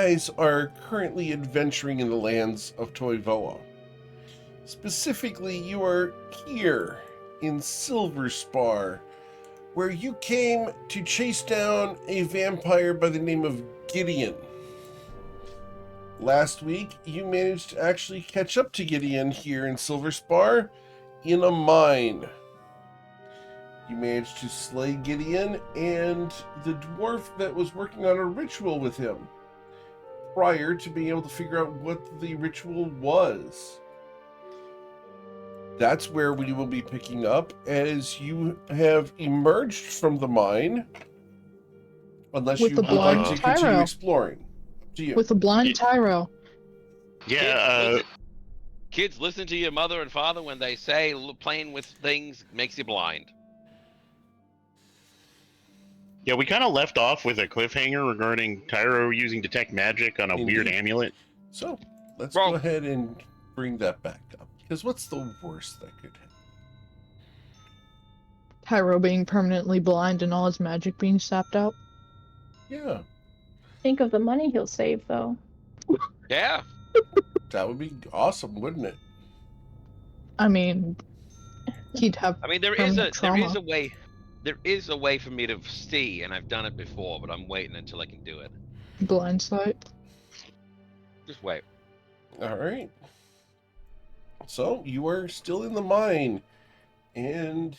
guys are currently adventuring in the lands of Toivoa. Specifically, you are here in Silver Spar, where you came to chase down a vampire by the name of Gideon. Last week, you managed to actually catch up to Gideon here in Silver Spar in a mine. You managed to slay Gideon and the dwarf that was working on a ritual with him prior to being able to figure out what the ritual was. That's where we will be picking up as you have emerged from the mine, unless With you the would like blind to continue Tyro. exploring. To you. With a blind Tyro. Yeah, kids, listen to your mother and father when they say playing with things makes you blind. Yeah, we kind of left off with a cliffhanger regarding Tyro using detect magic on a weird Indeed. amulet. So, let's Wrong. go ahead and bring that back up. Because what's the worst that could happen? Tyro being permanently blind and all his magic being sapped out. Yeah, Think of the money he'll save, though. Yeah. that would be awesome, wouldn't it? I mean, he'd have I mean, there is permanent trauma. there is a way for me to see, and I've done it before, but I'm waiting until I can do it. Blind sight. Just wait. All right. So, you are still in the mine and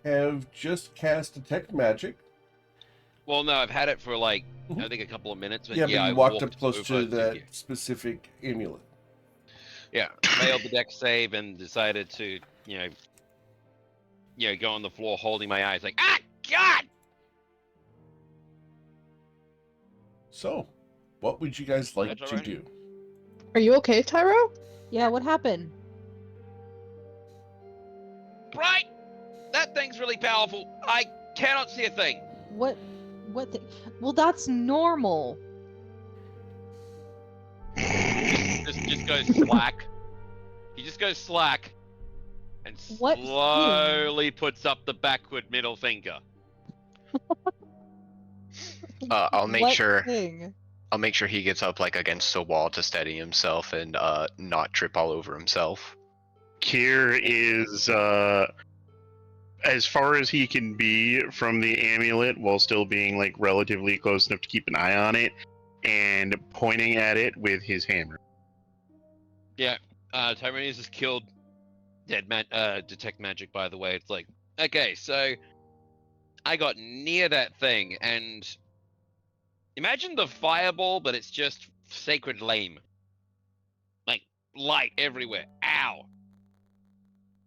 have just cast Detect Magic. Well, no, I've had it for like I think a couple of minutes. But Yeah, yeah, but you I walked up close over to that here. specific amulet. Yeah, failed the deck save and decided to, go on the floor holding my eyes like, God! So, what would you guys like That's all to right. do? Are you okay, Tyro? Yeah, what happened? Right? That thing's really powerful. I cannot see a thing. What well, that's normal. Just goes slack. He just goes slack and What slowly puts up the backward middle finger. I'll make What sure thing? I'll make sure he gets up like against the wall to steady himself and not trip all over himself. Kier is as far as he can be from the amulet while still being like relatively close enough to keep an eye on it and pointing at it with his hammer. Yeah, Tyranius has killed detect magic, by the way. It's like, okay, so I got near that thing and imagine the fireball, but it's just sacred lame. Like, light everywhere. Ow!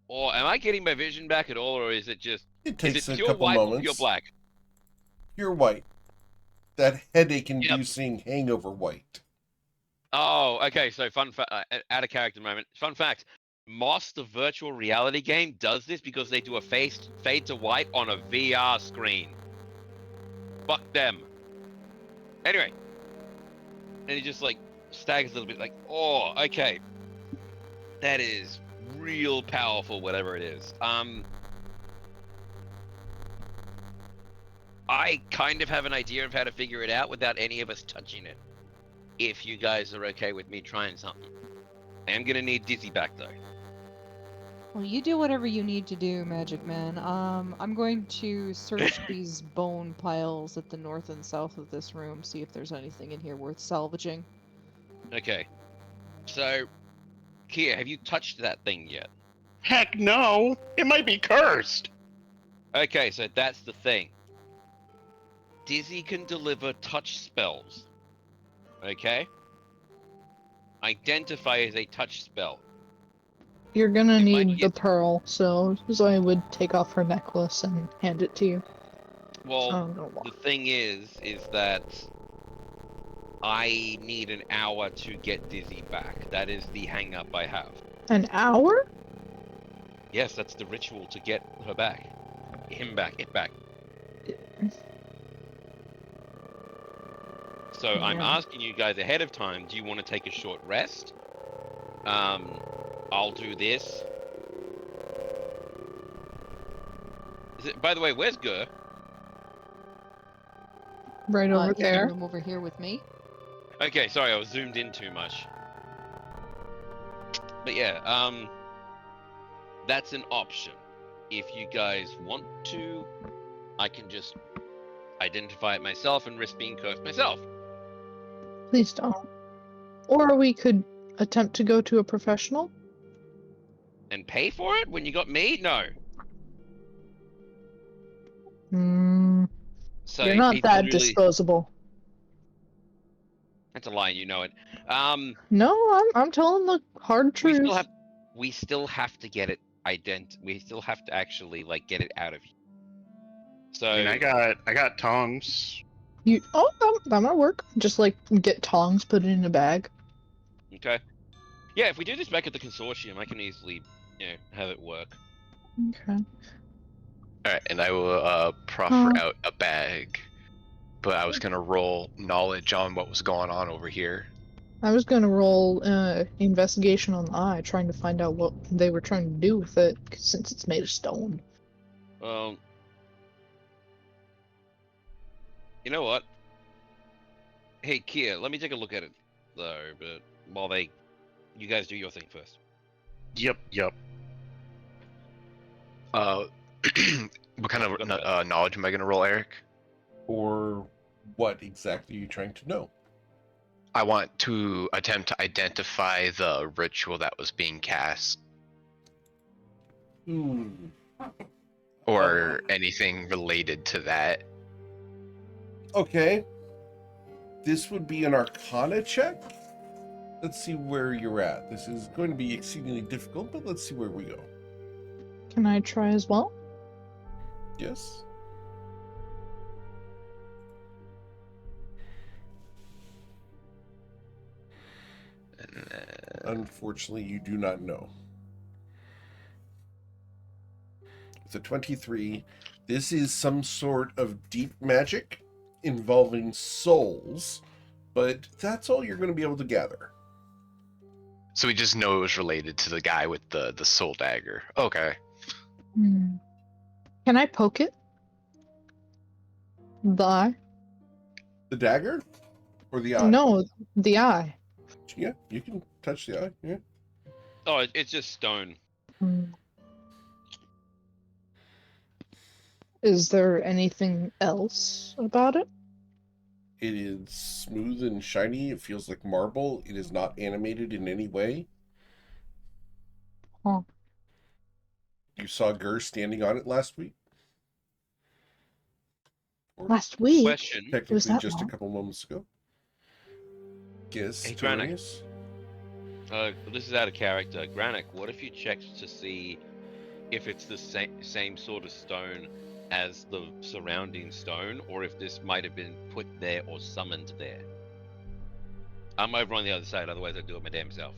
Or am I getting my vision back at all, or is it just... It takes is it a pure couple white moments. or pure black? Pure white. That headache-inducing hangover white. Oh, okay, so out of character moment. Fun fact, Moss, the virtual reality game, does this because they do a fade to white on a VR screen. Fuck them. Anyway. And he just, like, staggers a little bit, like, oh, okay. That is real powerful, whatever it is. I kind of have an idea of how to figure it out without any of us touching it. If you guys are okay with me trying something. I am gonna need Dizzy back, though. Well, you do whatever you need to do, Magic Man. I'm going to search these bone piles at the north and south of this room, see if there's anything in here worth salvaging. Okay. So, Kia, have you touched that thing yet? Heck no! It might be cursed! Okay, so that's the thing. Dizzy can deliver touch spells. Okay? Identify as a touch spell. You're gonna It might need get- the pearl, so Zoe would take off her necklace and hand it to you. Well, no. the thing is that I need an hour to get Dizzy back. That is the hang-up I have. An hour? Yes, that's the ritual to get her back. Him back, it back. So I'm Yeah. asking you guys ahead of time, do you want to take a short rest? I'll do this. By the way, where's Gur? Right over He's in the there. room over here with me. Okay, sorry, I was zoomed in too much. But yeah, that's an option. If you guys want to, I can just identify it myself and risk being cursed myself. Please don't. Or we could attempt to go to a professional. And pay for it when you got me? No. Hmm. So You're not people that really... disposable. That's a lie, you know it. No, I'm telling the hard We truth. still have to get it we still have to actually like get it out of here. So I mean, I got tongs. That might work. Just like get tongs, put it in a bag. okay. Yeah, if we do this back at the consortium, I can easily, have it work. Okay. Alright, and I will proffer out a bag. But I was gonna roll knowledge on what was going on over here. I was gonna roll investigation on the eye, trying to find out what they were trying to do with it, since it's made of stone. You know what? Hey, Kia, let me take a look at it, though, but while you guys do your thing first. Yep. What kind of knowledge am I gonna roll, Eric? Or what exactly are you trying to know? I want to attempt to identify the ritual that was being cast. Or anything related to that. Okay. This would be an Arcana check. Let's see where you're at. This is going to be exceedingly difficult, but let's see where we go. Can I try as well? Yes. Unfortunately, you do not know. It's a 23. This is some sort of deep magic involving souls, but that's all you're going to be able to gather. So we just know it was related to the guy with the soul dagger. Okay. Can I poke it? The eye? The dagger? Or the eye? No, the eye. Yeah, you can touch the eye. Yeah. Oh, it's just stone. Is there anything else about it? It is smooth and shiny. It feels like marble. It is not animated in any way. Huh. You saw Gur standing on it last week? Last week? Question. Technically just a couple moments ago. Yes, Hey, Granick. Tyrannus? This is out of character. Granick, what if you checked to see if it's the same sort of stone as the surrounding stone, or if this might have been put there or summoned there? I'm over on the other side, otherwise I'd do it my damn self.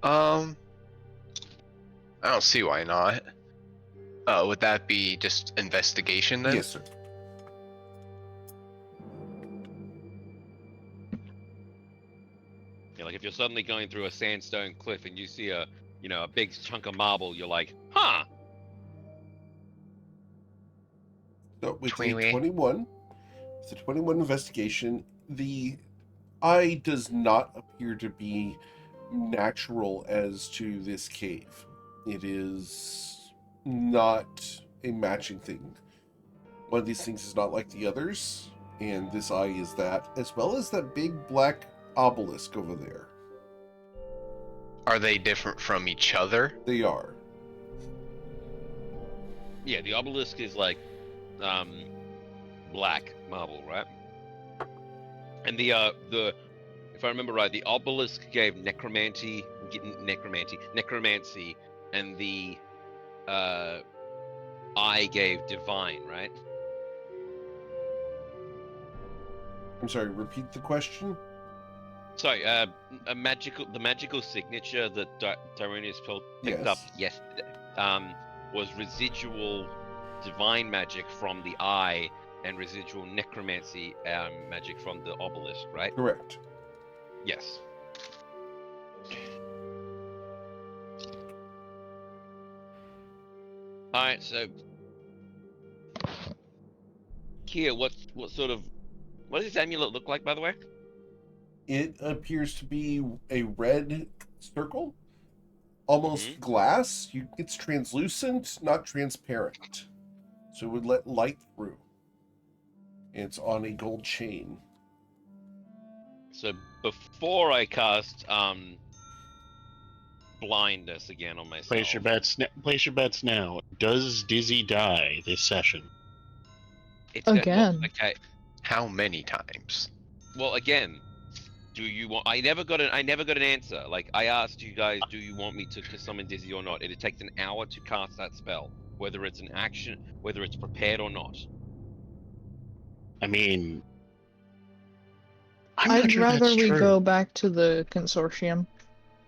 I don't see why not. Would that be just investigation then? Yes, sir. Yeah, like if you're suddenly going through a sandstone cliff and you see a big chunk of marble, you're like, huh? So with a 21. 21, it's a 21 investigation. The eye does not appear to be natural as to this cave. It is not a matching thing. One of these things is not like the others, and this eye is that, as well as that big black obelisk over there. Are they different from each other? They are. Yeah, the obelisk is like black marble, right? And the if I remember right, the obelisk gave necromancy, and the eye gave divine, right? I'm sorry, repeat the question? Sorry, the magical signature that Tyrannus picked up yesterday was residual divine magic from the eye and residual necromancy magic from the obelisk, right? Correct. Yes. Alright, so Kia, what sort of What does this amulet look like, by the way? It appears to be a red circle, almost glass. It's translucent, not transparent, so it would let light through. And it's on a gold chain. So before I cast blindness again on myself. Place your bets. Place your bets now. Does Dizzy die this session? Again. Okay. How many times? Well, again, do you want? I never got an answer. Like I asked you guys, do you want me to summon Dizzy or not? It takes an hour to cast that spell, whether it's an action, whether it's prepared or not. I mean, I'm I'd not sure rather that's we true. go back to the consortium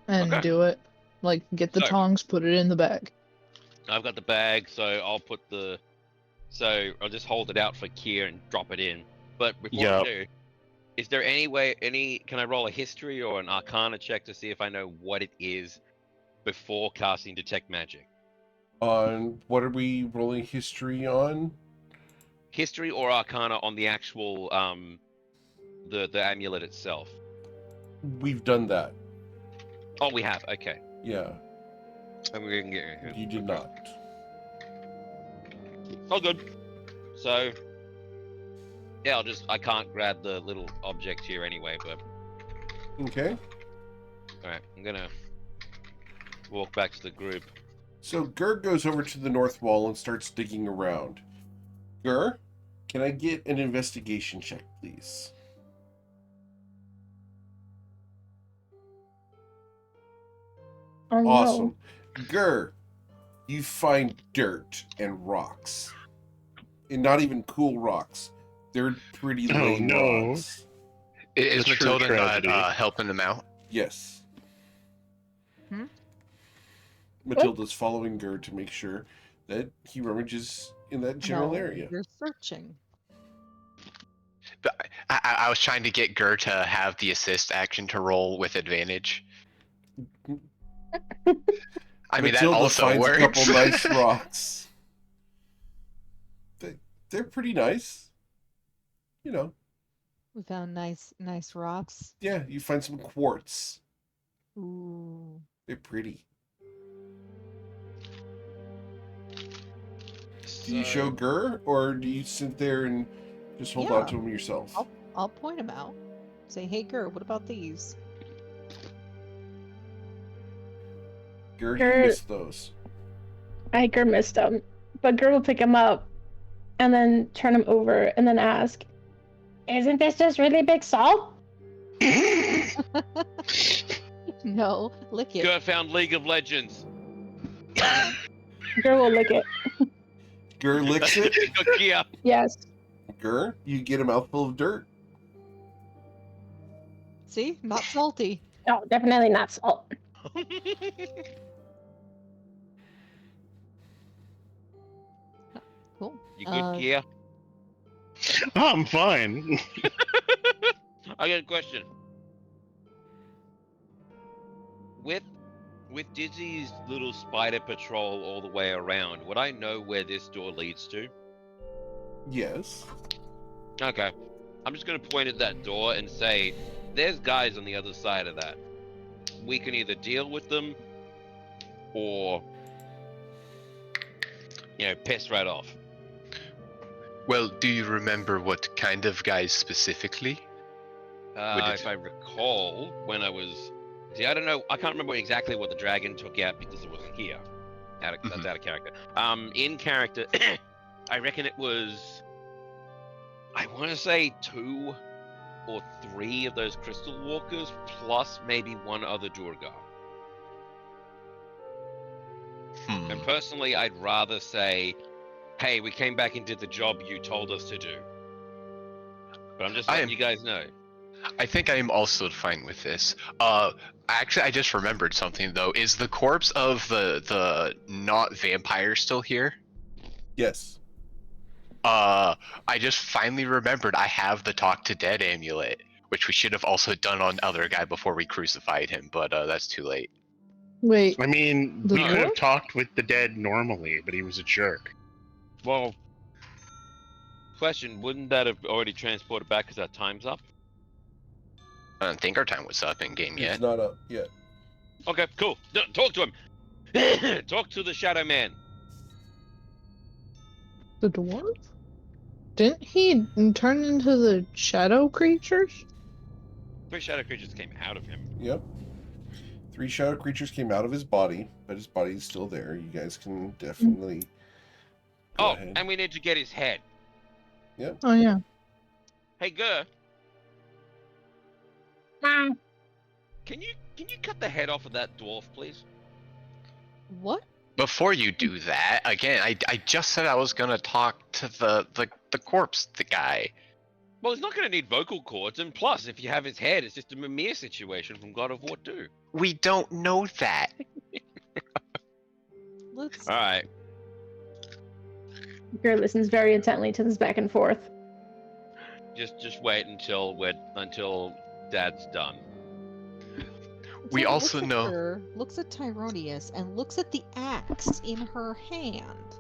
and Okay. do it. Like, get the So- tongs, put it in the bag. I've got the bag, so I'll put the. So I'll just hold it out for Kier and drop it in. But before I Yep. do, is there any way? Can I roll a history or an Arcana check to see if I know what it is before casting Detect Magic? On what are we rolling history on? History or Arcana on the actual the amulet itself. We've done that. Oh, we have. Okay. Yeah, And we can get in here. you did not. Oh, good. So, yeah, I can't grab the little object here anyway, but Okay. alright, I'm gonna walk back to the group. So Gur goes over to the north wall and starts digging around. Gur, can I get an investigation check, please? Oh, no. Awesome. Gur, you find dirt and rocks. And not even cool rocks. They're pretty Oh, lame no. rocks. Is That's true Matilda not tragedy. helping them out? Yes. Hmm? Matilda's following Gur to make sure that he rummages in that general No, area. You're searching. But I was trying to get Gur to have the assist action to roll with advantage. I mean, that Matilda also finds works. a couple nice rocks. They're pretty nice. You know, We found nice rocks. yeah, you find some quartz. Ooh. They're pretty. So, Do you show Gur, or do you sit there and just hold Yeah. on to them yourself? I'll point them out. Say, hey, Gur, what about these? Gur, you Gur- missed those. Iker missed them, but Gur will pick him up and then turn him over and then ask, "Isn't this just really big salt?" No, lick it. Gur found League of Legends. Gur will lick it. Gur licks it. Got Kia. Yes. Gur, you get a mouthful of dirt. See? Not salty. No, definitely not salt. Cool. You good, Kia? I'm fine. I got a question. With Dizzy's little spider patrol all the way around, would I know where this door leads to? Yes. Okay. I'm just gonna point at that door and say, there's guys on the other side of that. We can either deal with them or, piss right off. Well, do you remember what kind of guys specifically? If I recall, when I was... See, I don't know. I can't remember exactly what the dragon took out because it wasn't here. That's out of character. In character, I reckon it was... I want to say 2 or 3 of those crystal walkers, plus maybe one other Durgar. And personally, I'd rather say, hey, we came back and did the job you told us to do. But I'm just letting you guys know. I think I am also fine with this. Actually, I just remembered something though. Is the corpse of the not vampire still here? Yes. I just finally remembered I have the talk to dead amulet, which we should have also done on other guy before we crucified him, but that's too late. Wait, I mean, The we could have dwarf? talked with the dead normally, but he was a jerk. Well, question, wouldn't that have already transported back because our time's up? I don't think our time was up in game yet. It's not up yet. Okay, cool. Talk to him. Talk to the Shadow Man. The dwarf? Didn't he turn into the shadow creatures? 3 shadow creatures came out of him. Yep. 3 shadow creatures came out of his body, but his body is still there. You guys can definitely go Oh, ahead. and we need to get his head. Oh yeah. Hey, Gur, Mom. can you cut the head off of that dwarf, please? What? Before you do that, again, I just said I was gonna talk to the corpse, the guy. Well, he's not going to need vocal cords, and plus, if you have his head, it's just a Mimir situation from God of War 2. We don't know that. Let's. All right. Gur listens very intently to this back and forth. Just wait until Dad's done. We Ted also looks at know- her, looks at Tyronius, and looks at the axe in her hand.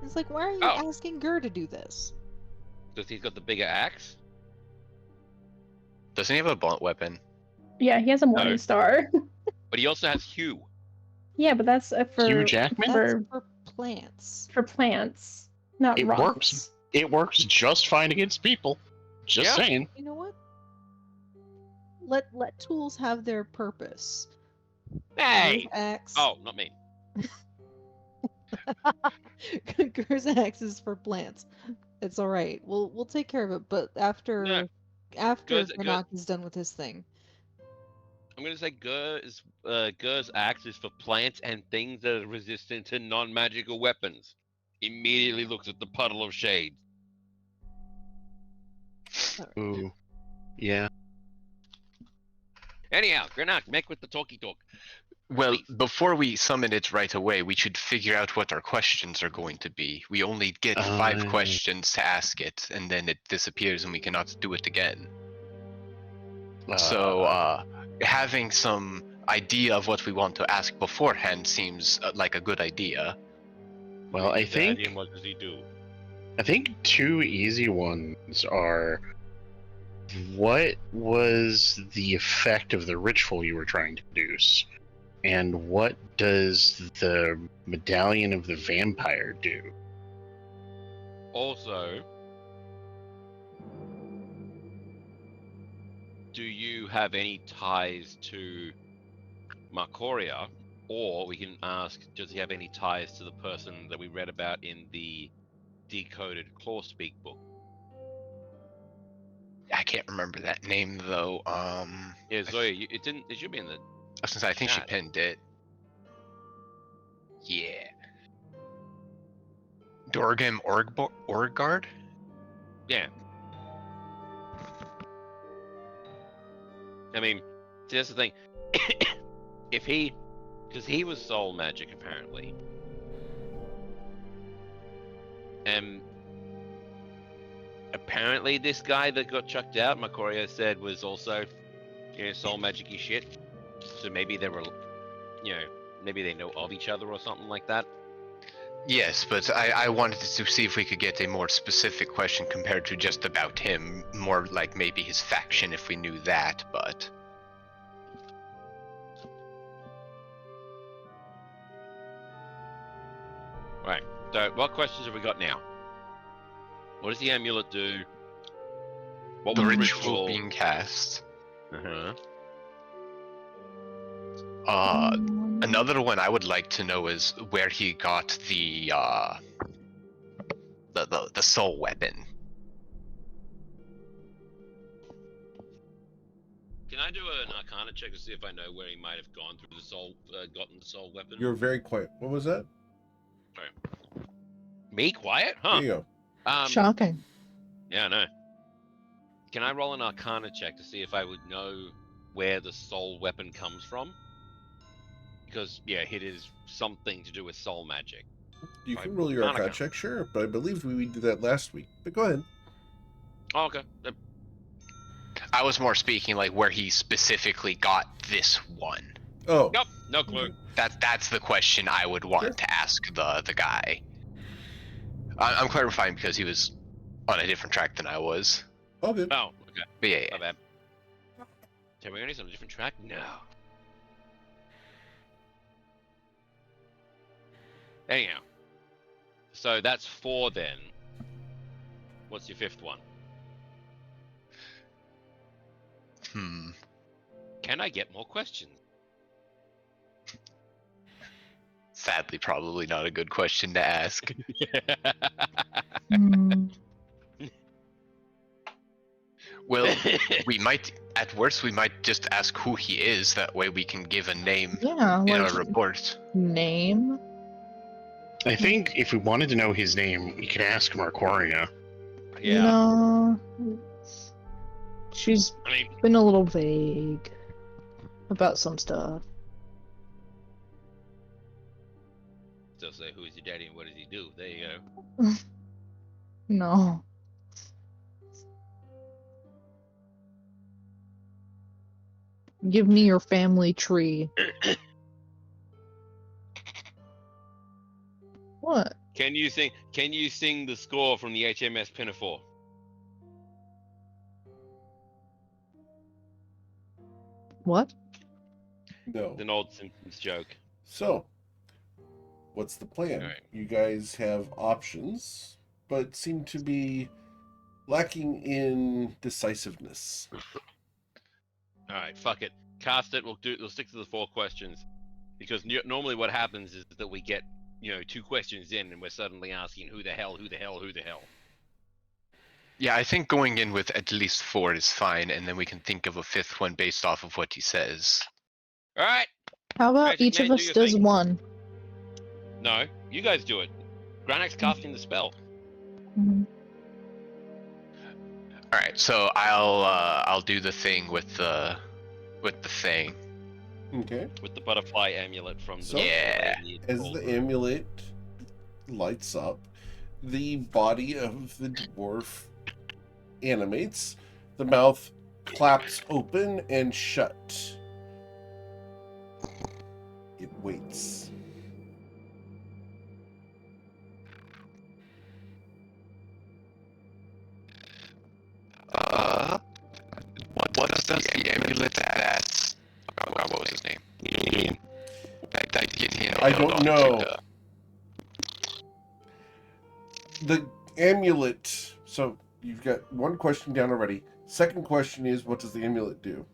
It's like, why are you Oh. asking Gur to do this? Because he's got the bigger axe. Doesn't he have a blunt weapon? Yeah, he has a morning star. But he also has Hugh. Yeah, but that's for Hugh Jackman? That's for, for plants. for plants, not It rocks. works. It works just fine against people. Just Yeah. saying. You know what? Let tools have their purpose. Hey! Gur's axe. Oh, not me. Gur's axe is for plants. It's all right. We'll take care of it. But after No. Gur's- Granok is done with his thing. I'm going to say Gur's axe is for plants and things that are resistant to non-magical weapons. Immediately looks at the puddle of shade. Ooh. Yeah. Anyhow, Granok, make with the talkie talk. Well, Please. before we summon it right away, we should figure out what our questions are going to be. We only get 5 questions to ask it, and then it disappears and we cannot do it again. So, having some idea of what we want to ask beforehand seems like a good idea. Well, I think Daddy, what does he do? 2 easy ones are: what was the effect of the ritual you were trying to produce? And what does the medallion of the vampire do? Also, do you have any ties to Marcoria? Or we can ask, does he have any ties to the person that we read about in the decoded Clawspeak book? I can't remember that name though. Yeah, Zoya, it should be in the. I was gonna say, I think she chat. pinned it. Yeah. Dorgrim Orgard? Yeah. I mean, see, that's the thing. If he, because he was soul magic apparently, and apparently this guy that got chucked out, Macorio said, was also, soul magic-y shit. So maybe they were, maybe they know of each other or something like that. Yes, but I wanted to see if we could get a more specific question compared to just about him. More like maybe his faction if we knew that, but... Right. So, what questions have we got now? What does the amulet do? What The was ritual being cast. Uh-huh. Another one I would like to know is where he got the soul weapon. Can I do an Arcana check to see if I know where he might have gone through the soul, gotten the soul weapon? You're very quiet. What was that? Me quiet? Huh? There you go. Shocking. Yeah, I know. Can I roll an Arcana check to see if I would know where the soul weapon comes from? Because, yeah, it is something to do with soul magic. You Right. can roll your Arcana. Arcana check, sure, but I believe we did that last week. But go ahead. Oh, okay. I was more speaking like where he specifically got this one. Oh. Nope, no clue. That's the question I would want Sure. to ask the guy. I'm clarifying because he was on a different track than I was. Okay. Oh, okay. But yeah, My yeah. bad. Terrarius on a different track? No. Anyhow. So that's 4 then. What's your 5th one? Can I get more questions? Sadly, probably not a good question to ask. Hmm. Well, we might, at worst, we might just ask who he is. That way we can give a name Yeah, in like our report. name. I think if we wanted to know his name, we could ask Marquaria. Yeah. No. She's I mean, been a little vague about some stuff. still say who is your daddy and what does he do? There you go. No. Give me your family tree. What? Can you sing the score from the HMS Pinafore? What? No. It's an old Simpsons joke. So, what's the plan? Alright. You guys have options, but seem to be lacking in decisiveness. Alright, fuck it. Cast it, we'll stick to the 4 questions. Because normally what happens is that we get, 2 questions in and we're suddenly asking who the hell. Yeah, I think going in with at least 4 is fine, and then we can think of a 5th one based off of what he says. Alright! How about Magic each Man, of do us your does thing. one? No, you guys do it. Granak's casting the spell. Mhm. All right, so I'll do the thing with the thing. Okay. With the butterfly amulet from the So- Yeah. As the amulet lights up, the body of the dwarf animates. The mouth claps open and shut. It waits. What does the amulet that? Oh God, what was his name? I don't know. The amulet. So you've got one question down already. Second question is, what does the amulet do?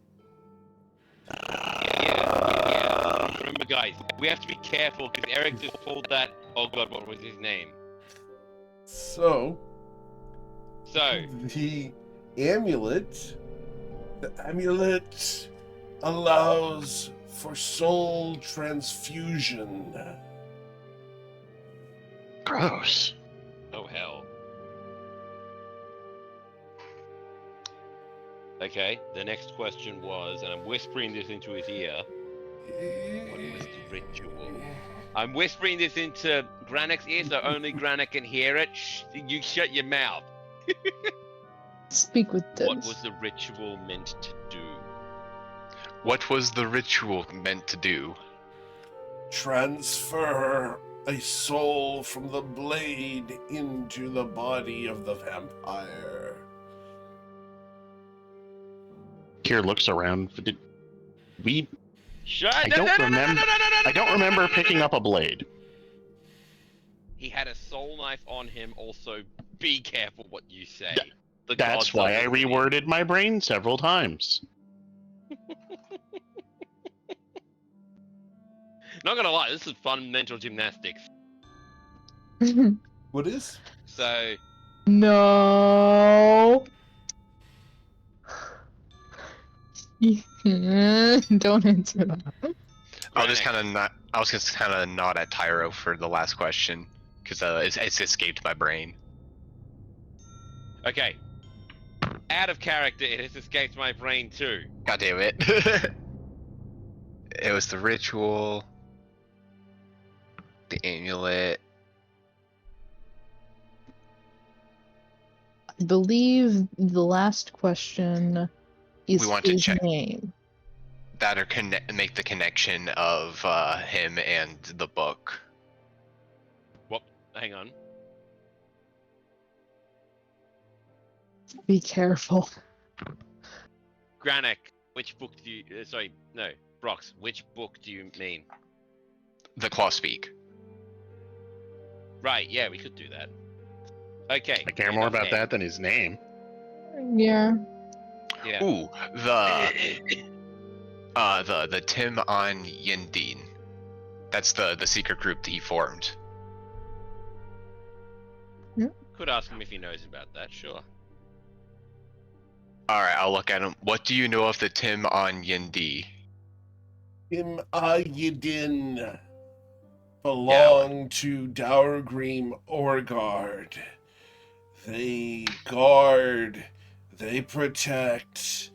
Yeah. Remember, guys, we have to be careful because Eric just pulled that. Oh God, what was his name? So So, the amulet allows for soul transfusion. Gross. oh hell. Okay, the next question was, and I'm whispering this into his ear. What was the ritual? I'm whispering this into Granak's ear so only Granak can hear it. Shh, you shut your mouth. Speak with this. What was the ritual meant to do? What was the ritual meant to do? Transfer a soul from the blade into the body of the vampire. Kier looks around. Did we? Shut I don't remember. I don't remember picking up a blade. He had a soul knife on him. Also, be careful what you say. Th- The That's gods why are I listening. reworded my brain several times. Not gonna lie, this is fun mental gymnastics. What is? So, No. Don't answer that. I'll just Granak. kind of not. I was just kind of nod at Tyro for the last question because it's escaped my brain. Okay. Out of character, it has escaped my brain too. God damn it! It was the ritual, the amulet. I believe the last question is We want to his check. name. That or make the connection of him and the book. What? Hang on. Be careful. Granik, which book do you? Sorry, no, Brox. Which book do you mean? The Claw Speak. Right. Yeah, we could do that. Okay. I care more enough about name. that than his name. Yeah. Yeah. Ooh, the Tim on Yindin. That's the secret group that he formed. Could ask him if he knows about that. Sure. All right, I'll look at him. What do you know of the Tim on Yindi? Him Ayedin belong to Dourgrim Orgard. They guard, they protect,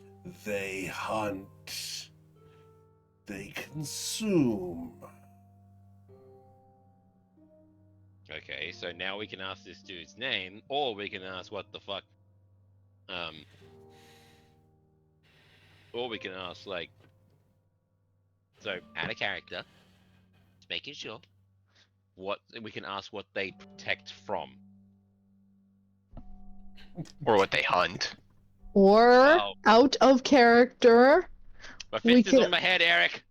they hunt, they consume. Okay, so now we can ask this dude's name, or we can ask what the fuck. Or we can ask like. So add a character. Just making sure. What we can ask what they protect from. Or what they hunt? Or Wow. out of character. My We fist is could- on my head, Eric.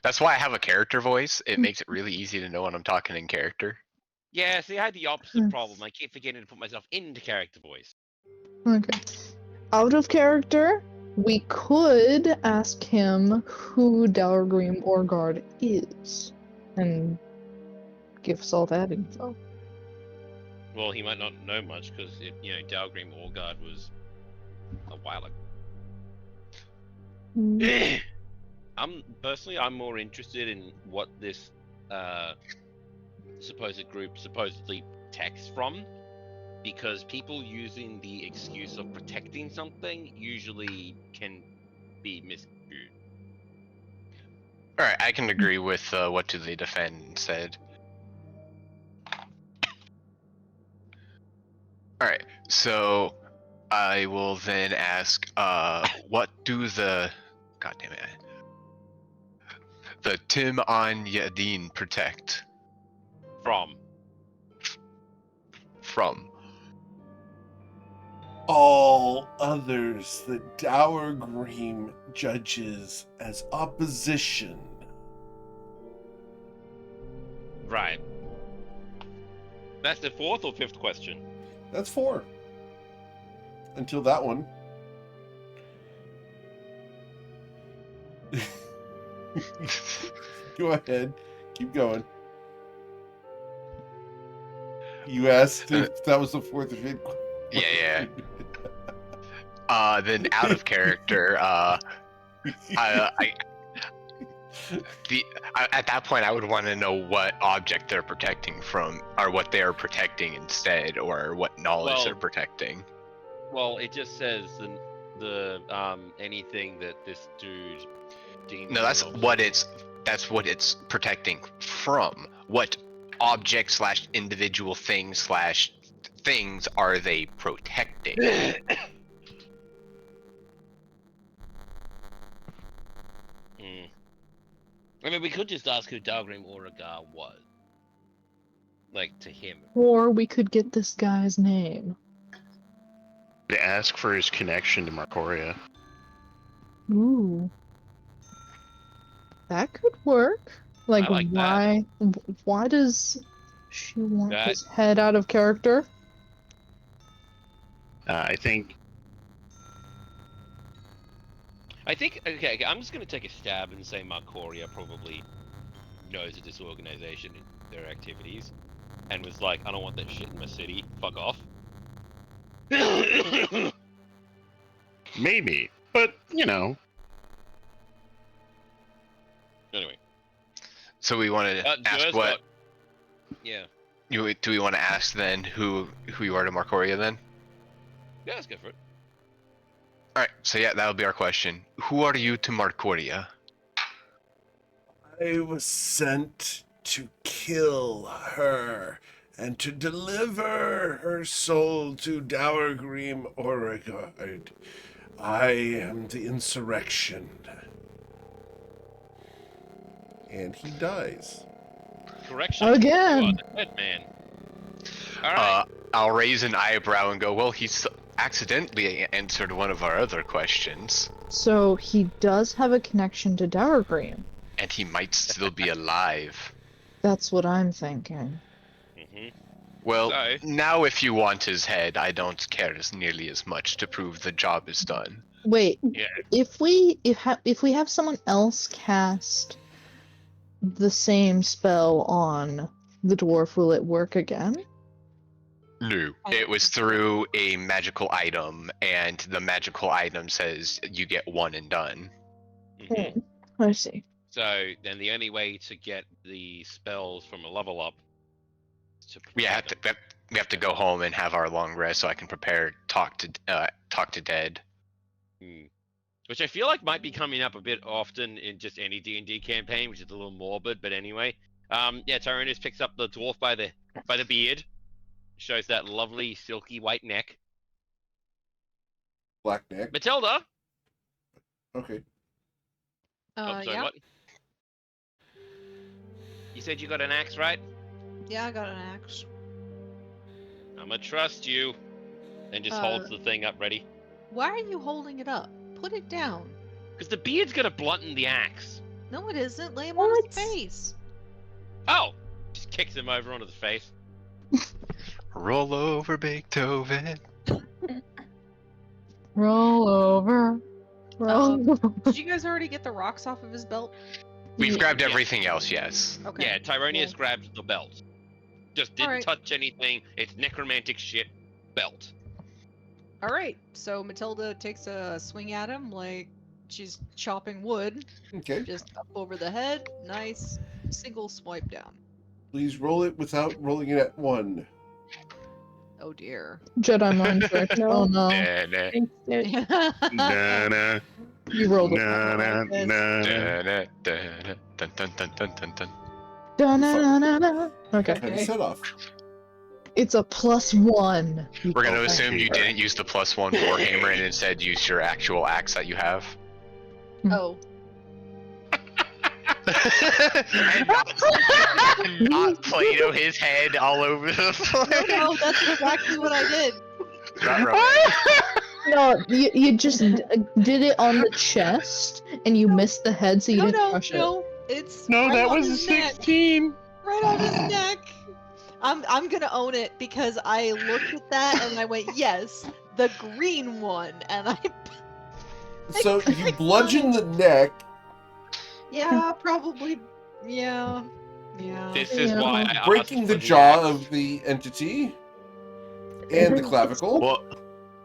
That's why I have a character voice. It makes it really easy to know when I'm talking in character. Yeah, see, I had the opposite problem. I keep forgetting to put myself into character voice. Okay. Out of character, we could ask him who Dalgrim Orgard is. And give us all that info. Well, he might not know much because Dalgrim Orgard was a while ago. I'm more interested in what this supposed group supposedly protects from, because people using the excuse of protecting something usually can be misconstrued. All right, I can agree with what do they defend said. All right, so I will then ask, what do the Tim on Yadin protect from? All others that Dourgrim judges as opposition. Right. That's the fourth or fifth question. That's 4. Until that one. Go ahead. Keep going. You asked if that was the 4th or 5th question. Yeah. Then out of character, at that point, I would want to know what object they're protecting from, or what they are protecting instead, or what knowledge they're protecting. Well, it just says the anything that this dude deems. No, that's what it's protecting from. What object / individual thing / things are they protecting? I mean, we could just ask who Dalgrim Oragar was. Like, to him. Or we could get this guy's name. They ask for his connection to Marcoria. Ooh. That could work. Like, I like that. why does she want That- his head out of character? I think okay, I'm just gonna take a stab and say Marcoria probably knows of this organization and their activities, and was like, I don't want that shit in my city. Fuck off. maybe, but Anyway. So we want to ask Joe's what? Yeah. Do we want to ask then who you are to Marcoria then? Yeah, let's go for it. All right. So yeah, that'll be our question. Who are you to Marcoria? I was sent to kill her and to deliver her soul to Dourgrim Orgard. I am the insurrection. And he dies. Correction. Again. You are the dead man. Alright. I'll raise an eyebrow and go, well, he's accidentally answered one of our other questions, So he does have a connection to Dargrim. and he might still be alive. That's what I'm thinking. Well, So- now if you want his head, I don't care as nearly as much to prove the job is done. Wait, Yeah. if we have someone else cast the same spell on the dwarf, will it work again? No. I It don't was think so. through a magical item, and the magical item says you get one and done. Mhm. I see. So then the only way to get the spells from a level up is to We have to go home and have our long rest so I can prepare talk to dead. Which I feel like might be coming up a bit often in just any D&D campaign, which is a little morbid, but anyway. Yeah, Tyrannus picks up the dwarf by the beard, shows that lovely silky white neck. Black neck. Matilda. Okay. Oh, sorry, Yeah. what? You said you got an axe, right? Yeah, I got an axe. I'm gonna trust you. And just holds the thing up ready. Why are you holding it up? Put it down. Because the beard's gonna blunt the axe. No, it isn't. Lay him on What? his face. Oh! Just kicks him over onto the face. Roll over, Beethoven. Roll over. Roll over. Did you guys already get the rocks off of his belt? We've Yeah. grabbed Yeah. everything else, yes. Okay. Yeah, Tyronius grabbed the belt. Just didn't Alright. touch anything. It's necromantic shit. Belt. All right. So Matilda takes a swing at him like she's chopping wood. Okay. Just up over the head. Nice single swipe down. Please roll it without rolling it at 1. Oh dear. Jedi mind trick. No. Oh no. Da-da, Thanks, dude. Na-na, You rolled it. na-na, Yes. na-na. da-da, da-da, dun, dun, dun, dun, dun, dun. Da-na-na-na-na. Okay. Have you set off? It's a +1. We're gonna Oh, assume you didn't use the +1 warhammer and instead used your actual axe that you have. Oh. And not Plato his head all over the place. No, that's exactly what I did. Not right. No, you just did it on the chest, and you missed the head, so you didn't No, crush it. no. It's No, right that on was a his neck. 16. Right on his neck. I'm gonna own it because I looked at that and I went, yes, the green one, and I So you bludgeon the neck. yeah, probably yeah. This is Yeah. why I asked Breaking the for jaw axe. of the entity. And the clavicle. Well,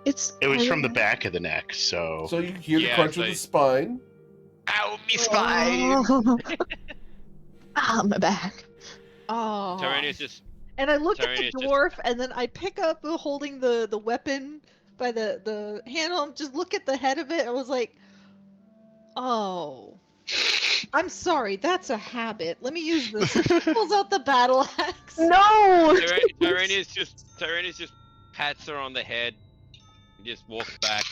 It's. it was from the back of the neck, so. So you hear the Yeah, crunch so- of the spine. Ow, me spine! Ah, my back. Oh. Tyrannus just And I look at the Tyrannus just- dwarf, and then I pick up holding the weapon by the handle, and just look at the head of it. I was like, oh. I'm sorry, that's a habit. Let me use this. Pulls out the battle axe. No! Tyrannus just pats her on the head and just walks back.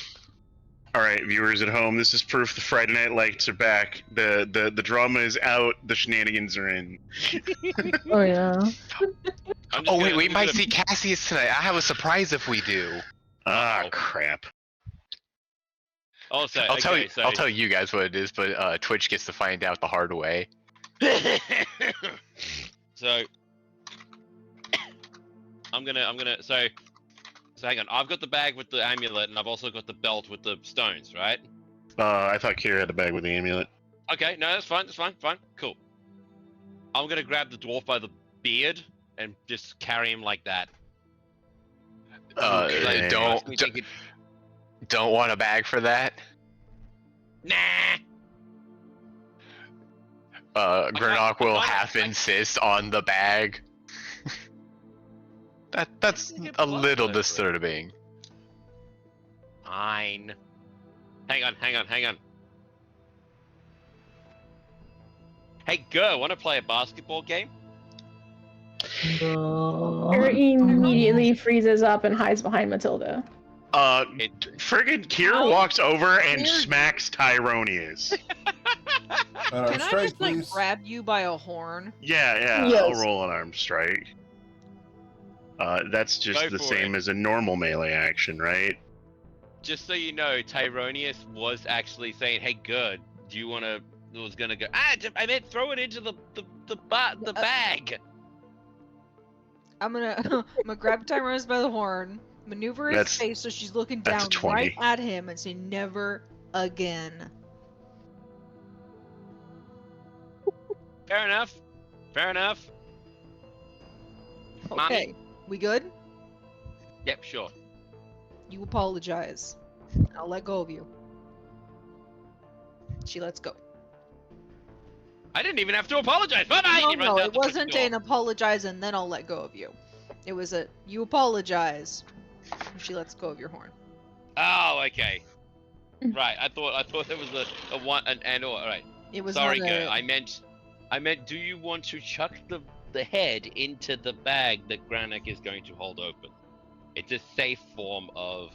Alright, viewers at home, this is proof the Friday Night Lights are back. The drama is out, the shenanigans are in. Oh yeah. I'm just Oh gonna- wait, we I'm might gonna- see Cassius tonight. I have a surprise if we do. Ah, Uh-oh. crap. Also, I'll tell okay, you. so- I'll tell you guys what it is, but Twitch gets to find out the hard way. So I'm gonna so hang on. I've got the bag with the amulet, and I've also got the belt with the stones, right? I thought Kira had the bag with the amulet. Okay, no, that's fine. That's fine. Cool. I'm gonna grab the dwarf by the beard and just carry him like that. Okay. Don't want a bag for that. Nah. Grenok will I- half insist on the bag. That's Get a blood little over it. disturbing. Fine. Hang on. Hey, girl, want to play a basketball game? Kira immediately freezes up and hides behind Matilda. Friggin' Kira How walks over and weird. smacks Tyronius. On our Can I strike, just like please. grab you by a horn? Yeah, Yes. I'll roll an arm strike. That's just Go the for same it. as a normal melee action, right? just so you know, Tyronius was actually saying, "Hey, good. Do you want to?" Was gonna go. I meant throw it into the bag. I'm gonna grab Tyrone by the horn, maneuver his That's- face so she's looking that's down a 20. right at him, and say, "Never again." Fair enough. Fair enough. Okay, Mommy? we good? Yep, sure. You apologize. I'll let go of you. She lets go. I didn't even have to apologize. Bye bye. No, it wasn't an apologize and then I'll let go of you. It was a you apologize. And she lets go of your horn. Oh, okay. Right. I thought there was a one an and or. All right. It was Sorry, not girl. a, I meant. Do you want to chuck the head into the bag that Granik is going to hold open? It's a safe form of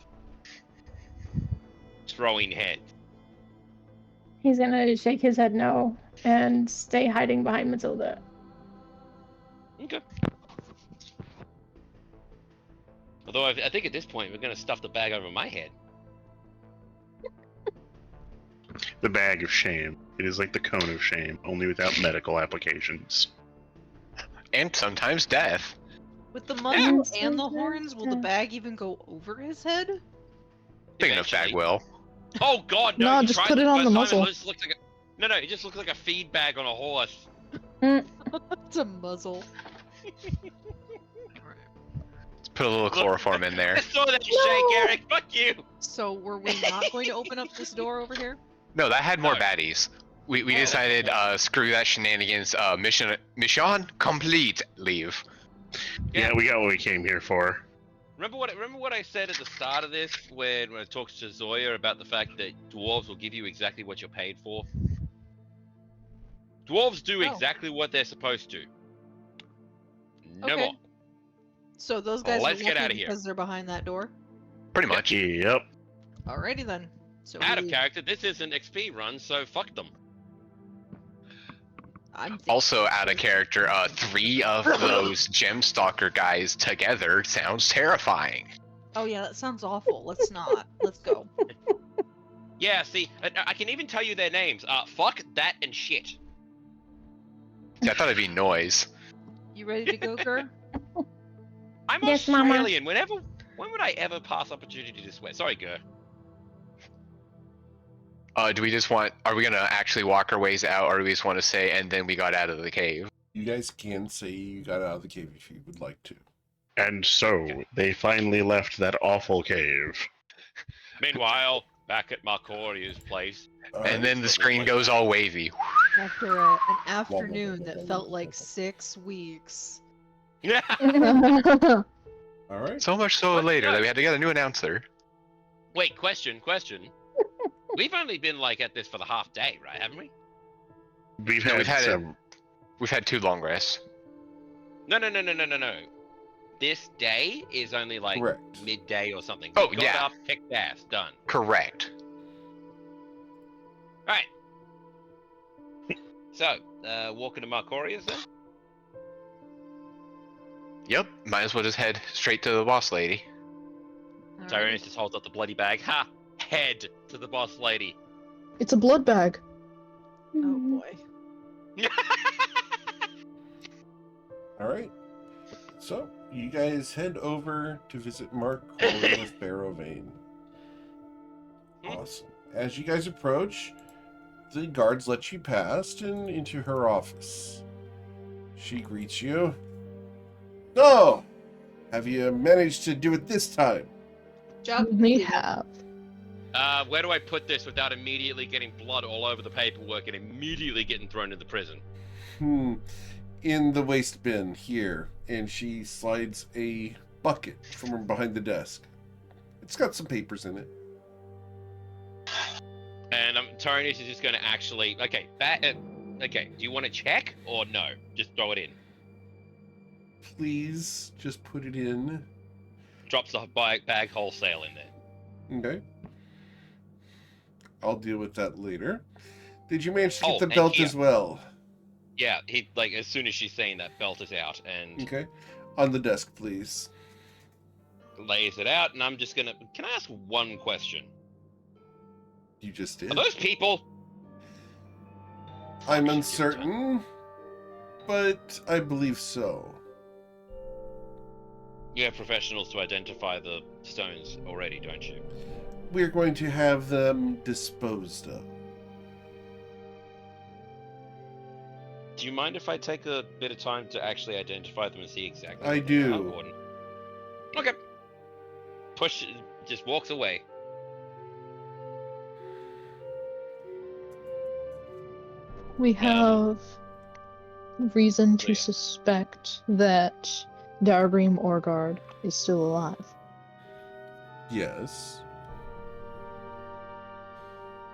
throwing heads. He's gonna shake his head no and stay hiding behind Matilda. Okay. Although I think at this point we're gonna stuff the bag over my head. The bag of shame. It is like the cone of shame, only without medical applications. And sometimes death. with the muzzle Yeah. and the horns, will the bag even go over his head? Speaking of bag Eventually. will. Oh God, no! No, you just tried put it the on the first time, muzzle. It just looked like no, it just looked like a feed bag on a horse. It's a muzzle. Alright. Let's put a little chloroform in there. I saw that shake, Eric. Fuck you. So were we not going to open up this door over here? No, that had more No. baddies. We Oh, decided, okay. screw that shenanigans. Mission complete. Leave. Yeah, we got what we came here for. Remember what I said at the start of this when I talked to Zoya about the fact that dwarves will give you exactly what you're paid for? Dwarves do Oh. exactly what they're supposed to. No Okay. more. So those guys Let's are get lucky outta here. because they're behind that door? Pretty much. Yep. Alrighty then. So Out of we- character, this is an XP run, so fuck them. I'm thinking- Also out of character, 3 of those gem stalker guys together sounds terrifying. Oh yeah, that sounds awful. Let's not. Let's go. Yeah, see, I can even tell you their names. Fuck, that, and shit. See, I thought it'd be noise. You ready to go, Gur? I'm Yes, Mama. Australian. When would I ever pass opportunity to swear? Sorry, Gur. Do we just want? Are we gonna actually walk our ways out, or do we just want to say, and then we got out of the cave? You guys can say you got out of the cave if you would like to. And so, they finally left that awful cave. Meanwhile, back at Marcoria's place. And then the screen goes all wavy. After an afternoon that felt like 6 weeks. Yeah. All right. So much so What? later that we had to get a new announcer. Wait, question. We've only been like at this for the half day, right? Haven't we? We've No, had, we've had some. We've had 2 long rests. No. This day is only like Correct. midday or something. Oh, We got yeah. up, kicked ass, done. Correct. All right. So, walking to Marcoria's then. Yep. Might as well just head straight to the boss lady. Tyrannus just holds up the bloody bag. Ha! Head to the boss lady. It's a blood bag. Oh boy. All right. So you guys head over to visit Mark Corliss Barrowvein. Awesome. As you guys approach, the guards let you past and into her office. She greets you. Oh, have you managed to do it this time? Job We completed. have. Where do I put this without immediately getting blood all over the paperwork and immediately getting thrown into prison? In the waste bin here. And she slides a bucket from behind the desk. It's got some papers in it. And Tyrannus is just going to actually... Okay, okay, do you want to check or no? Just throw it in. Please just put it in. Drops the bag wholesale in there. Okay. I'll deal with that later. Did you manage to get Oh, the and belt here. as well? Yeah, he as soon as she's saying that, belt is out, and Okay. On the desk, please. lays it out, and I'm just gonna. Can I ask one question? You just Are did. those people? I'm Fuck, give it to me. uncertain, but I believe so. You have professionals to identify the stones already, don't you? We're going to have them disposed of. Do you mind if I take a bit of time to actually identify them and see exactly? I what they are, do. Gordon? Okay. Just walks away. We have reason to Yeah. suspect that Dargrim Orgard is still alive. Yes.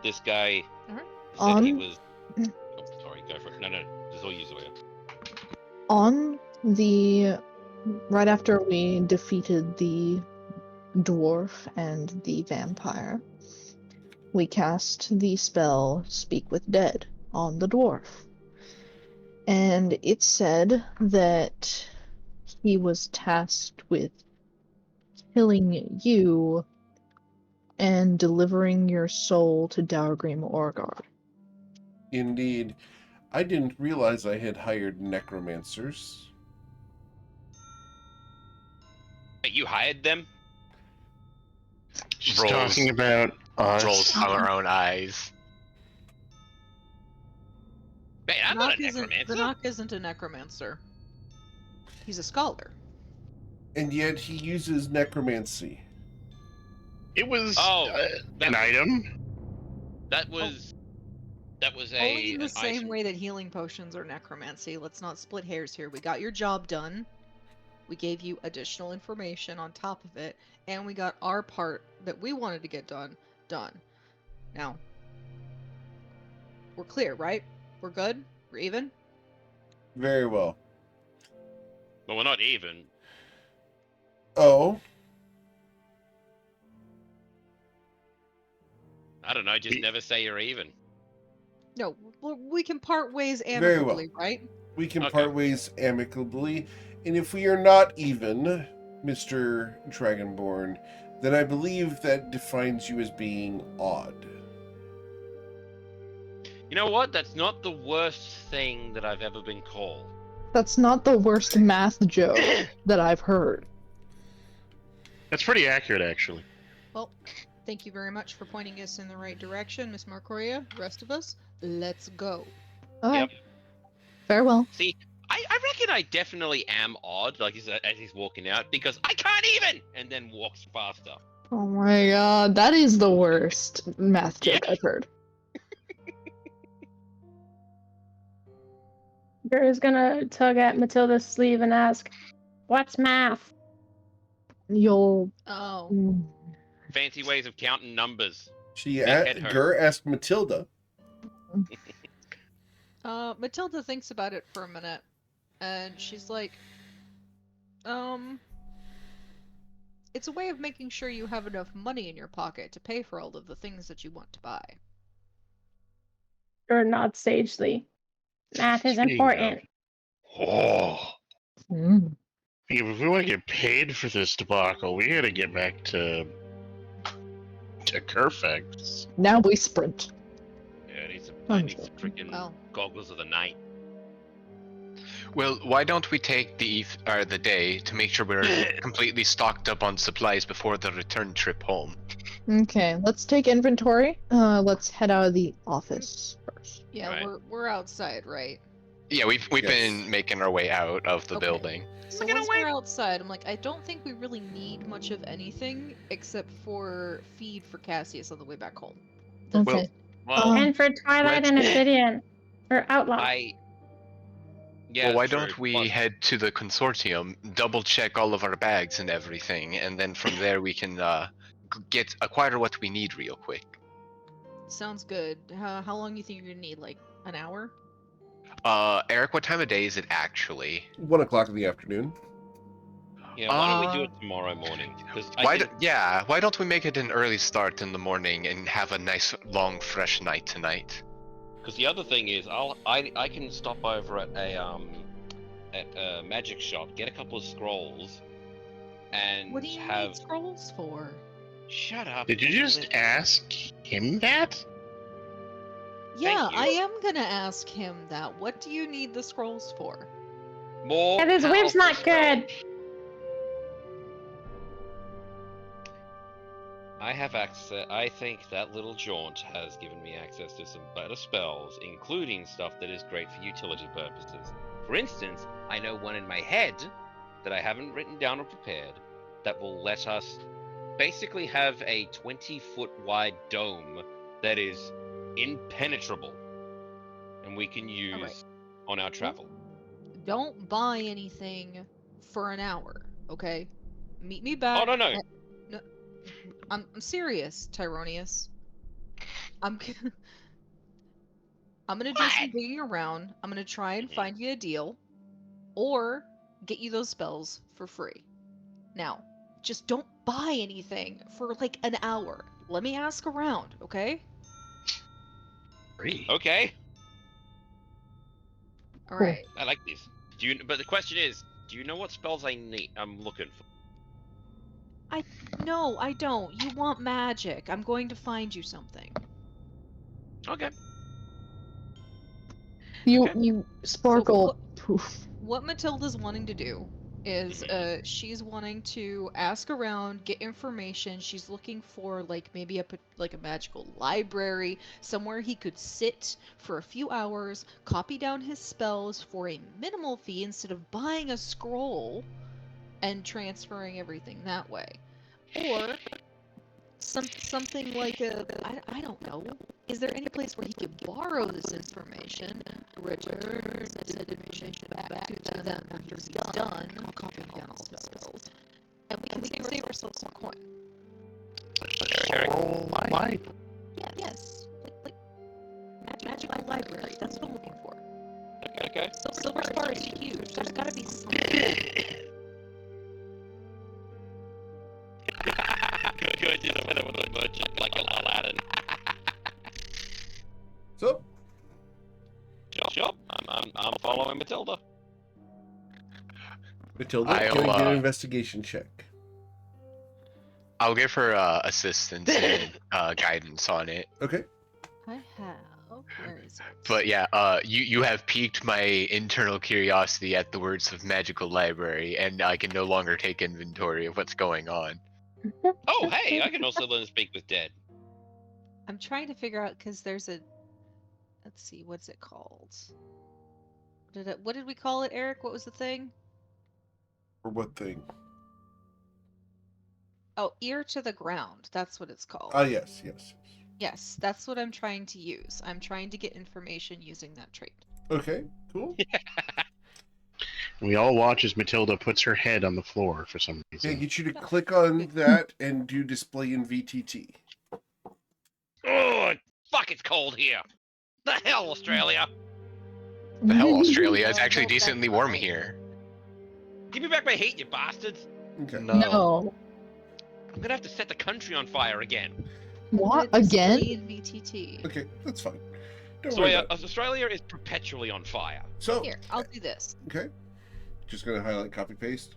This guy Alright. said he On- was. Oh, sorry, go for it. No, this is all you, Zoya. On the right after we defeated the dwarf and the vampire, we cast the spell Speak with Dead on the dwarf. And it said that he was tasked with killing you and delivering your soul to Dalgrim Orgard. Indeed. I didn't realize I had hired necromancers. Wait, you hired them? She's Rolls. talking about us. Rolls on our own eyes. Wait, I'm not a necromancer. Vinoc isn't a necromancer. He's a scholar. And yet he uses necromancy. It was Oh, an item. That was. That was Only in the an same item. way that healing potions are necromancy. Let's not split hairs here. We got your job done. We gave you additional information on top of it, and we got our part that we wanted to get done. Now, we're clear, right? We're good? We're even? Very well. Well, we're not even. Oh, I don't know. Just never say you're even. No, we can part ways Very well. amicably, right? we can Okay. part ways amicably. And if we are not even, Mr. Dragonborn, then I believe that defines you as being odd. You know what? That's not the worst thing that I've ever been called. That's not the worst math joke that I've heard. That's pretty accurate, actually. Well, thank you very much for pointing us in the right direction, Miss Marcoria. The rest of us, let's go. Okay. Yep. Farewell. See, I reckon I definitely am odd, like as he's walking out, because I can't even, and then walks faster. Oh my god, that is the worst math joke I've heard. Gur's gonna tug at Matilda's sleeve and ask, "What's math?" You'll. Oh. Fancy ways of counting numbers. Gur asked Matilda. Matilda thinks about it for a minute, and she's like, it's a way of making sure you have enough money in your pocket to pay for all of the things that you want to buy. Gur nods sagely. Math is There you important. Oh. Mm. If we want to get paid for this debacle, we gotta get back to Kerfex. Now we sprint. Yeah, I need some Understood. freaking Well. goggles of the night. Well, why don't we take the day to make sure we're completely stocked up on supplies before the return trip home? Okay, let's take inventory. Let's head out of the office first. Yeah, Right. we're outside, right? Yeah, we've Yes. been making our way out of the Okay. building. So once we're outside, I'm like, I don't think we really need much of anything except for feed for Cassius on the way back home. That's Okay. it. Well, And for Twilight and Obsidian. Or Outlaw. Yeah. Well, why true, don't we but- head to the consortium, double check all of our bags and everything, and then from there we can acquire what we need real quick. Sounds good. How long do you think you're gonna need? Like an hour? Eric, what time of day is it actually? 1 o'clock in the afternoon. Yeah, why don't we do it tomorrow morning? Because Why don't we make it an early start in the morning and have a nice long fresh night tonight? Because the other thing is, I can stop over at a magic shop, get a couple of scrolls, and What do you have. need scrolls for? Shut up. Did you just ask him that? Yeah, you. I am gonna ask him that. What do you need the scrolls for? More. And his whip's powerful not spells. good. I have access. I think that little jaunt has given me access to some better spells, including stuff that is great for utility purposes. For instance, I know one in my head that I haven't written down or prepared that will let us basically have a 20-foot wide dome that is impenetrable and we can use Alright. on our travel. Don't buy anything for an hour, okay? Meet me back. Oh, no. No, I'm serious, Tyronius. I'm gonna do some digging around. I'm gonna try and find you a deal, or get you those spells for free. Now, just don't buy anything for like an hour. Let me ask around, okay? Free. Okay, All right. I like these. But the question is, do you know what spells I'm looking for? No, I don't. You want magic. I'm going to find you something. Okay. You sparkle. Poof. What Matilda's wanting to do is she's wanting to ask around, get information. She's looking for like maybe a magical library, somewhere he could sit for a few hours, copy down his spells for a minimal fee instead of buying a scroll and transferring everything that way. Or something like I don't know. Is there any place where he could borrow this information, return this information back to them after he's done, copying down all the spells, and we can save ourselves some coin? Why? Yeah, yes, like magical library. That's what I'm looking for. Okay. So Silver Spar is huge. There's gotta be something. Good, you know, with a merchant like Aladdin. So, Sure. I'm following Matilda. Matilda, I'll, can I get an investigation check? I'll give her assistance and guidance on it. Okay. I have. Where is it? But yeah, you have piqued my internal curiosity at the words of magical library, and I can no longer take inventory of what's going on. Oh, hey, I can also learn to speak with dead. I'm trying to figure out because there's a. Let's see, what's it called? What did we call it, Eric? What was the thing? For what thing? Oh, ear to the ground. That's what it's called. Ah, yes. Yes, that's what I'm trying to use. I'm trying to get information using that trait. Okay, cool. We all watch as Matilda puts her head on the floor for some Can I reason. get you to click on that and do display in VTT? Oh, fuck, it's cold here. The hell, Australia. The hell, Australia? It's No, actually no, that's decently not warm right. here. Give me back my heat, you bastards. Okay. No. I'm gonna have to set the country on fire again. What? But it's Again? in VTT. Okay, that's fine. Don't worry about it. Australia is perpetually on fire. So, Here, I'll do this. okay. Just gonna highlight, copy, paste.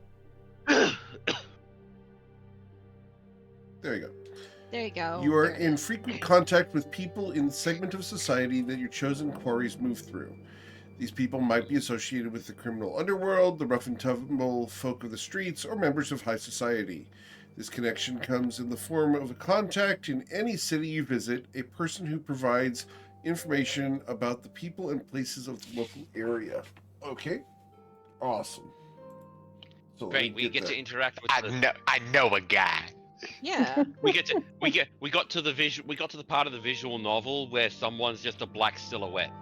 There you go. There you go. You are There it in is. frequent contact with people in the segment of society that your chosen quarries move through. These people might be associated with the criminal underworld, the rough and tumble folk of the streets, or members of high society. This connection comes in the form of a contact in any city you visit, a person who provides information about the people and places of the local area. Okay, awesome. So let me Great, we get that. to interact with I know a guy. Yeah. we got to the part of the visual novel where someone's just a black silhouette.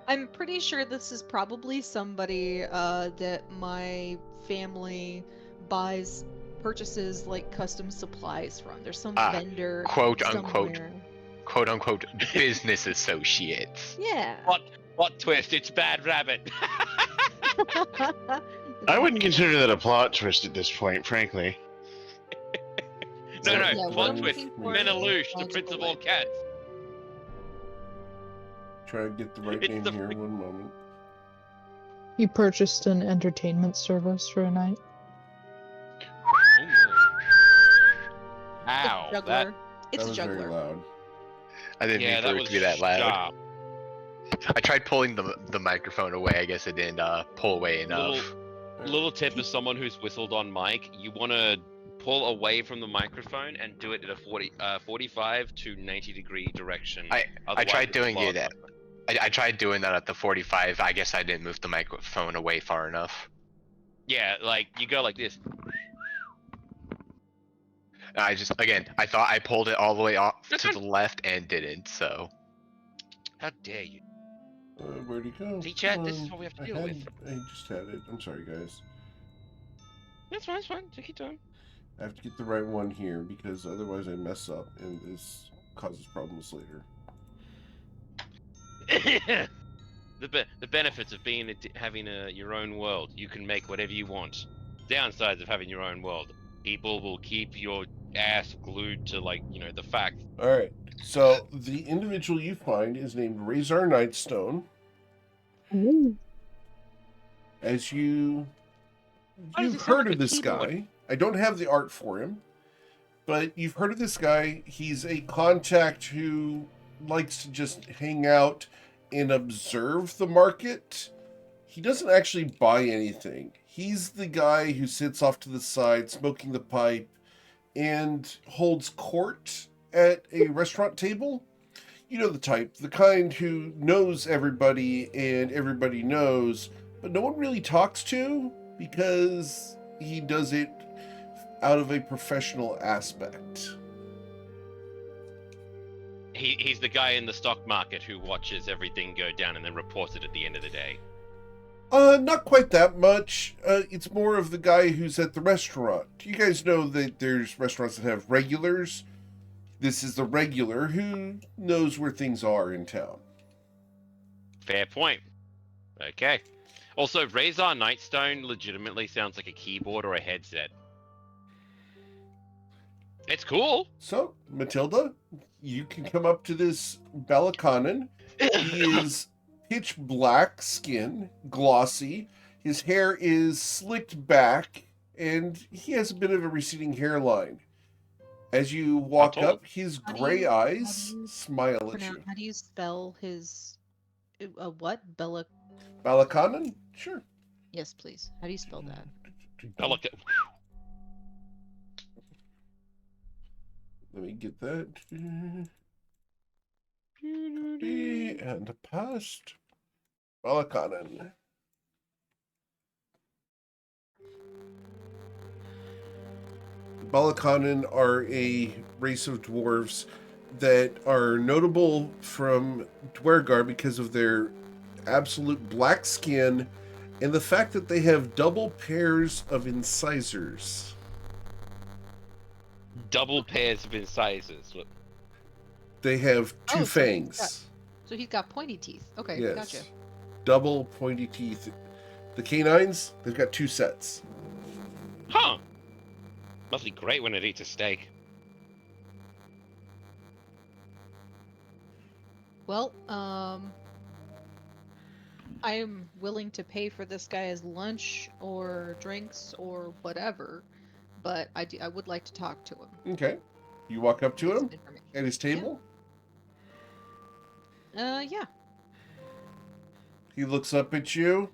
I'm pretty sure this is probably somebody that my family purchases like custom supplies from. There's some vendor Quote unquote, somewhere. quote unquote, business associates. Yeah. What twist? It's Bad Rabbit. I wouldn't consider that a plot twist at this point, frankly. No, Yeah, what plot I'm twist. looking for Meneloosh, is the prince of magical all cats. Try to get the right It's name the here. One moment. You purchased an entertainment service for a night? Ow, juggler. that It's that a was juggler. very loud. I didn't yeah, mean for that it was to be that loud. sharp. I tried pulling the microphone away. I guess it didn't pull away enough. Little tip as someone who's whistled on mic, you want to pull away from the microphone and do it at a 45 to 90 degree direction. I Otherwise tried it'll doing blow it up. I tried doing that at the 45. I guess I didn't move the microphone away far enough. Yeah, like you go like this. I thought I pulled it all the way off That's to fine. the left and didn't. So How dare you? Where'd he go? See, chat, Come this is on. what we have to I deal with. I just had it. I'm sorry, guys. That's fine, it's fine. Take your time. I have to get the right one here because otherwise I mess up and this causes problems later. The benefits of having your own world. You can make whatever you want. Downsides of having your own world. People will keep your ass glued to the fact. All right. So the individual you find is named Razor Nightstone. Ooh. As Why does you've he sound heard like of a this keyboard? guy. I don't have the art for him, but you've heard of this guy. He's a contact who likes to just hang out and observe the market. He doesn't actually buy anything. He's the guy who sits off to the side, smoking the pipe, and holds court at a restaurant table. You know the type, the kind who knows everybody and everybody knows, but no one really talks to because he does it out of a professional aspect. He's the guy in the stock market who watches everything go down and then reports it at the end of the day. Not quite that much. It's more of the guy who's at the restaurant. You guys know that there's restaurants that have regulars. This is the regular who knows where things are in town. Fair point. Okay. Also, Razor Nightstone legitimately sounds like a keyboard or a headset. It's cool. So, Matilda, you can come up to this Balakanen. He is pitch black skin, glossy. His hair is slicked back, and he has a bit of a receding hairline. As you walk How tall? up, his How do gray you- how do eyes you smile at you. How do you spell his what? Bella? Balakanen? Sure. Yes, please. How do you spell that? I look at. Let me get that. And past Balakanen. Balakanen are a race of dwarves that are notable from Dwergar because of their absolute black skin and the fact that they have double pairs of incisors. Double pairs of incisors. They have two Oh, so he's fangs. So he's got pointy teeth. Okay, Yes. gotcha. Double pointy teeth. The canines, they've got two sets. Huh. Must be great when it eats a steak. Well, I am willing to pay for this guy's lunch or drinks or whatever, but I would like to talk to him. Okay. You walk up to Get him some information. at his table. Yeah. He looks up at you,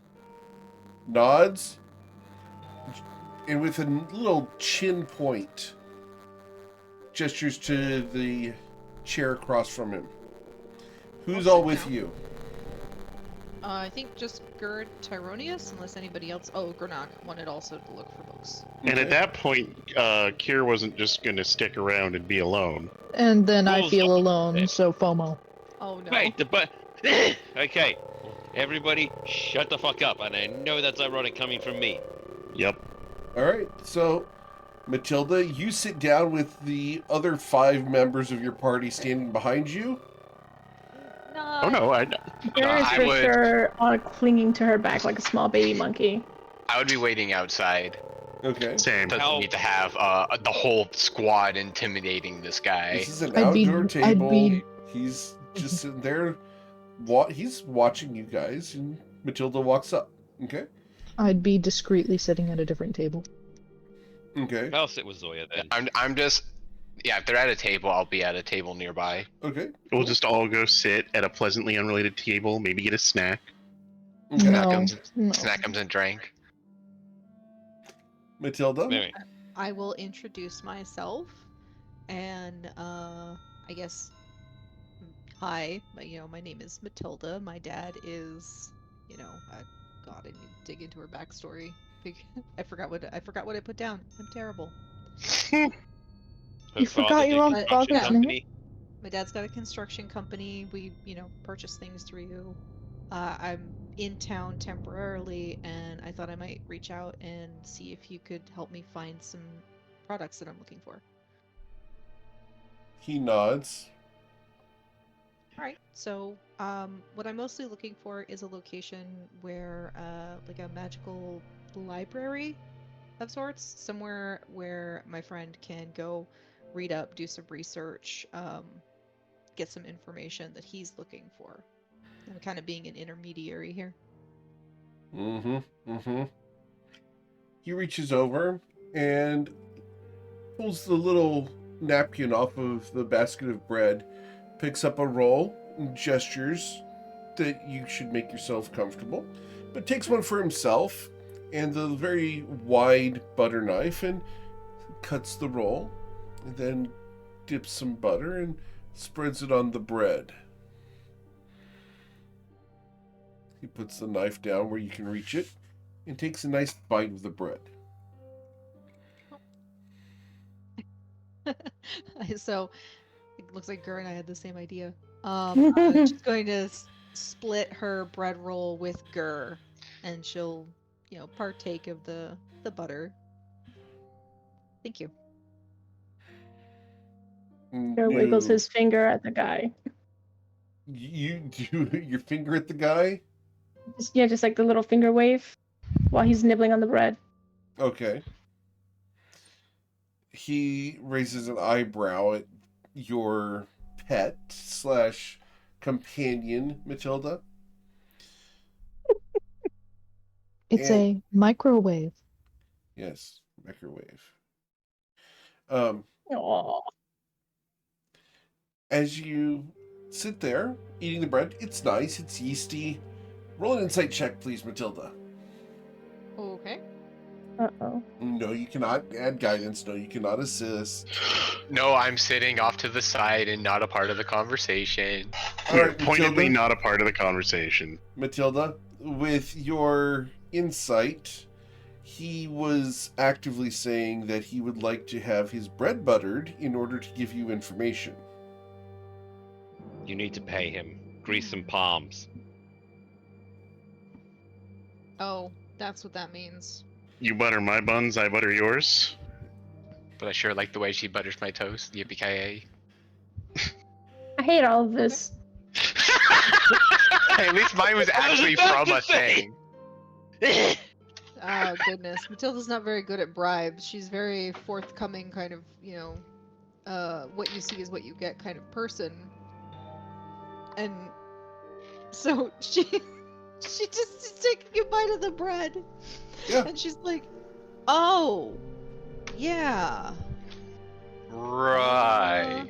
nods, and with a little chin point, gestures to the chair across from him. Who's I'll all sit with down. you? I think just Gerd Tyronius, unless anybody else. Oh, Gernok wanted also to look for books. And Okay. at that point, Kier wasn't just going to stick around and be alone. And then I Rules feel of- alone, so FOMO. Oh no. Wait, okay. Everybody, shut the fuck up. And I know that's ironic coming from me. Yep. All right. So, Matilda, you sit down with the other 5 members of your party standing behind you. No. Oh no, There is I for would- sure clinging to her back like a small baby monkey. I would be waiting outside. Okay. same. Doesn't How- need to have the whole squad intimidating this guy. This is an I'd be- outdoor I'd table. be- He's just sitting there. He's watching you guys, and Matilda walks up. Okay. I'd be discreetly sitting at a different table. Okay. I'll sit with Zoya then. I'm just Yeah, if they're at a table, I'll be at a table nearby. Okay. We'll cool. just all go sit at a pleasantly unrelated table, maybe get a snack. Okay. No. Snackums and drink. Matilda. Anyway, I will introduce myself, and I guess hi. My name is Matilda. My dad is, God, I need to dig into her backstory. I forgot what I put down. I'm terrible. her You father forgot did your own construction father's name? company. My dad's got a construction company. We, purchase things through you. I'm in town temporarily, and I thought I might reach out and see if you could help me find some products that I'm looking for. He nods. All right. So, what I'm mostly looking for is a location where, like a magical library of sorts, somewhere where my friend can go read up, do some research, get some information that he's looking for. I'm kind of being an intermediary here. Mm-hmm. Mm-hmm. He reaches over and pulls the little napkin off of the basket of bread, picks up a roll, and gestures that you should make yourself comfortable, but takes one for himself and the very wide butter knife and cuts the roll, and then dips some butter and spreads it on the bread. He puts the knife down where you can reach it and takes a nice bite of the bread. So it looks like Gur and I had the same idea. She's going to split her bread roll with Gur, and she'll, partake of the butter. Thank you. Or wiggles No. his finger at the guy. You do your finger at the guy? Just like the little finger wave while he's nibbling on the bread. Okay. He raises an eyebrow at your pet slash companion, Matilda. It's And- a microwave. Yes, microwave. Aww. As you sit there eating the bread, it's nice, it's yeasty. Roll an insight check, please, Matilda. Okay. Uh-oh. No, you cannot add guidance. No, you cannot assist. No, I'm sitting off to the side and not a part of the conversation. All We're right, pointedly Matilda. not a part of the conversation. Matilda, with your insight, he was actively saying that he would like to have his bread buttered in order to give you information. You need to pay him. Grease some palms. Oh, that's what that means. You butter my buns, I butter yours. But I sure like the way she butters my toast. Yippee-ki-yay. I hate all of this. Hey, at least mine was actually about from to a say. thing. Oh, goodness. Matilda's not very good at bribes. She's very forthcoming, kind of, what you see is what you get kind of person. And so she just is taking a bite of the bread. Yeah. And she's like, oh, yeah. Right.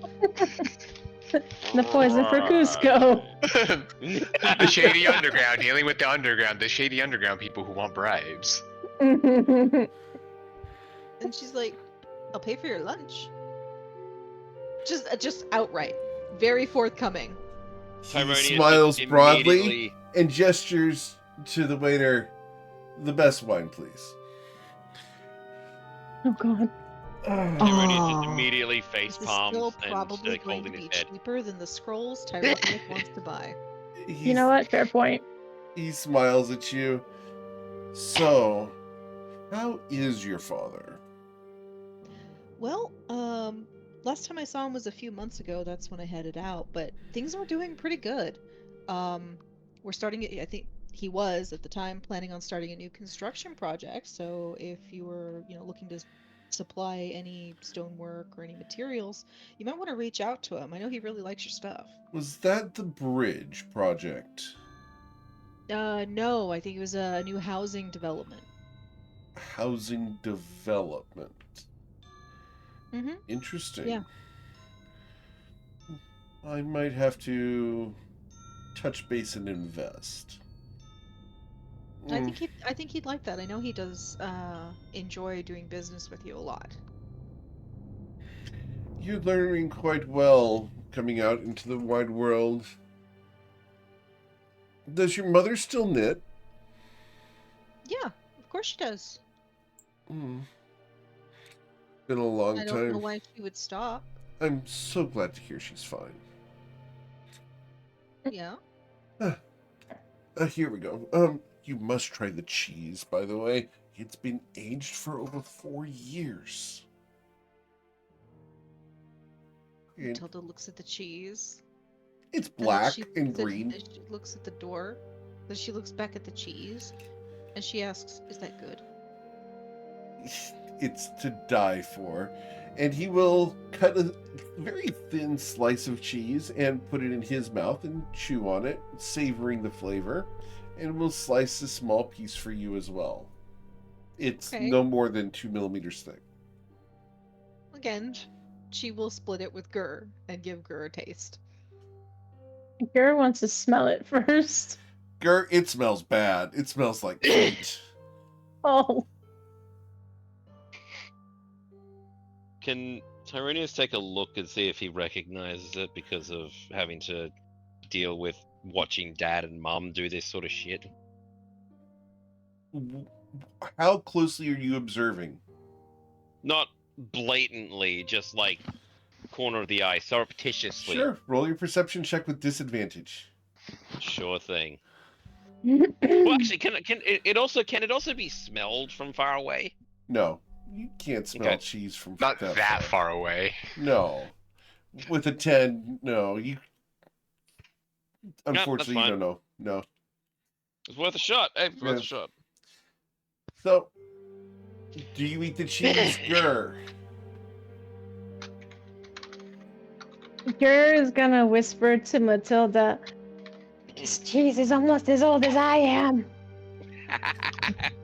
The poison for Cusco. The shady underground, dealing with the underground, the shady underground people who want bribes. And she's like, I'll pay for your lunch. Just outright. Very forthcoming. He Tyronius smiles just broadly immediately- and gestures to the waiter, the best wine, please. Oh god. Tyronius just Aw. immediately face This is palms still and probably like going to holding his be head. cheaper than the scrolls Tyronius wants to buy. You know what? Fair point. He smiles at you. So, how is your father? Well, last time I saw him was a few months ago. That's when I headed out, but things were doing pretty good. We're starting I think he was at the time planning on starting a new construction project. So if you were, looking to supply any stonework or any materials, you might want to reach out to him. I know he really likes your stuff. Was that the bridge project? No, I think it was a new housing development. Housing development. Mm-hmm. Interesting. Yeah. I might have to touch base and invest. I think he'd like that. I know he does enjoy doing business with you a lot. You're learning quite well coming out into the wide world. Does your mother still knit? Yeah, of course she does. Been a long I don't know time. why she would stop. I'm so glad to hear she's fine. Yeah. Here we go. You must try the cheese, by the way. It's been aged for over 4 years. And Matilda looks at the cheese. it's And then black she and looks at- green. she looks at the door. Then she looks back at the cheese. And she asks, "Is that good?" It's to die for. And he will cut a very thin slice of cheese and put it in his mouth and chew on it, savoring the flavor. And will slice a small piece for you as well. It's Okay. no more than 2 millimeters thick. Again, she will split it with Gur and give Gur a taste. Gur wants to smell it first. Gert, it smells bad. It smells like feet. Oh. Can Tyranius take a look and see if he recognizes it because of having to deal with watching dad and mum do this sort of shit? How closely are you observing? Not blatantly, just like corner of the eye, surreptitiously. Sure. Roll your perception check with disadvantage. Sure thing. Well, actually, can it also be smelled from far away? No. You can't smell Okay. cheese from Not that far away. No. With a 10, no. You. that's Unfortunately, you fine. don't know. No. It's worth a shot. Hey, it's worth Yeah. a shot. So, do you eat the cheese, Gur? Gur is gonna whisper to Matilda, "This cheese is almost as old as I am."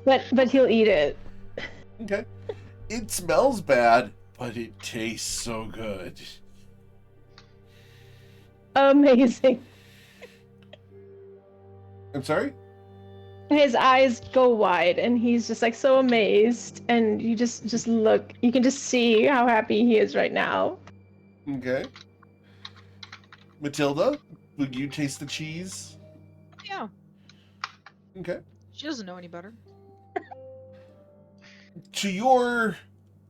But he'll eat it. Okay. It smells bad, but it tastes so good. Amazing. I'm sorry? His eyes go wide and he's just like so amazed, and you just look, you can just see how happy he is right now. Okay. Matilda, would you taste the cheese? Yeah. Okay. She doesn't know any better. To your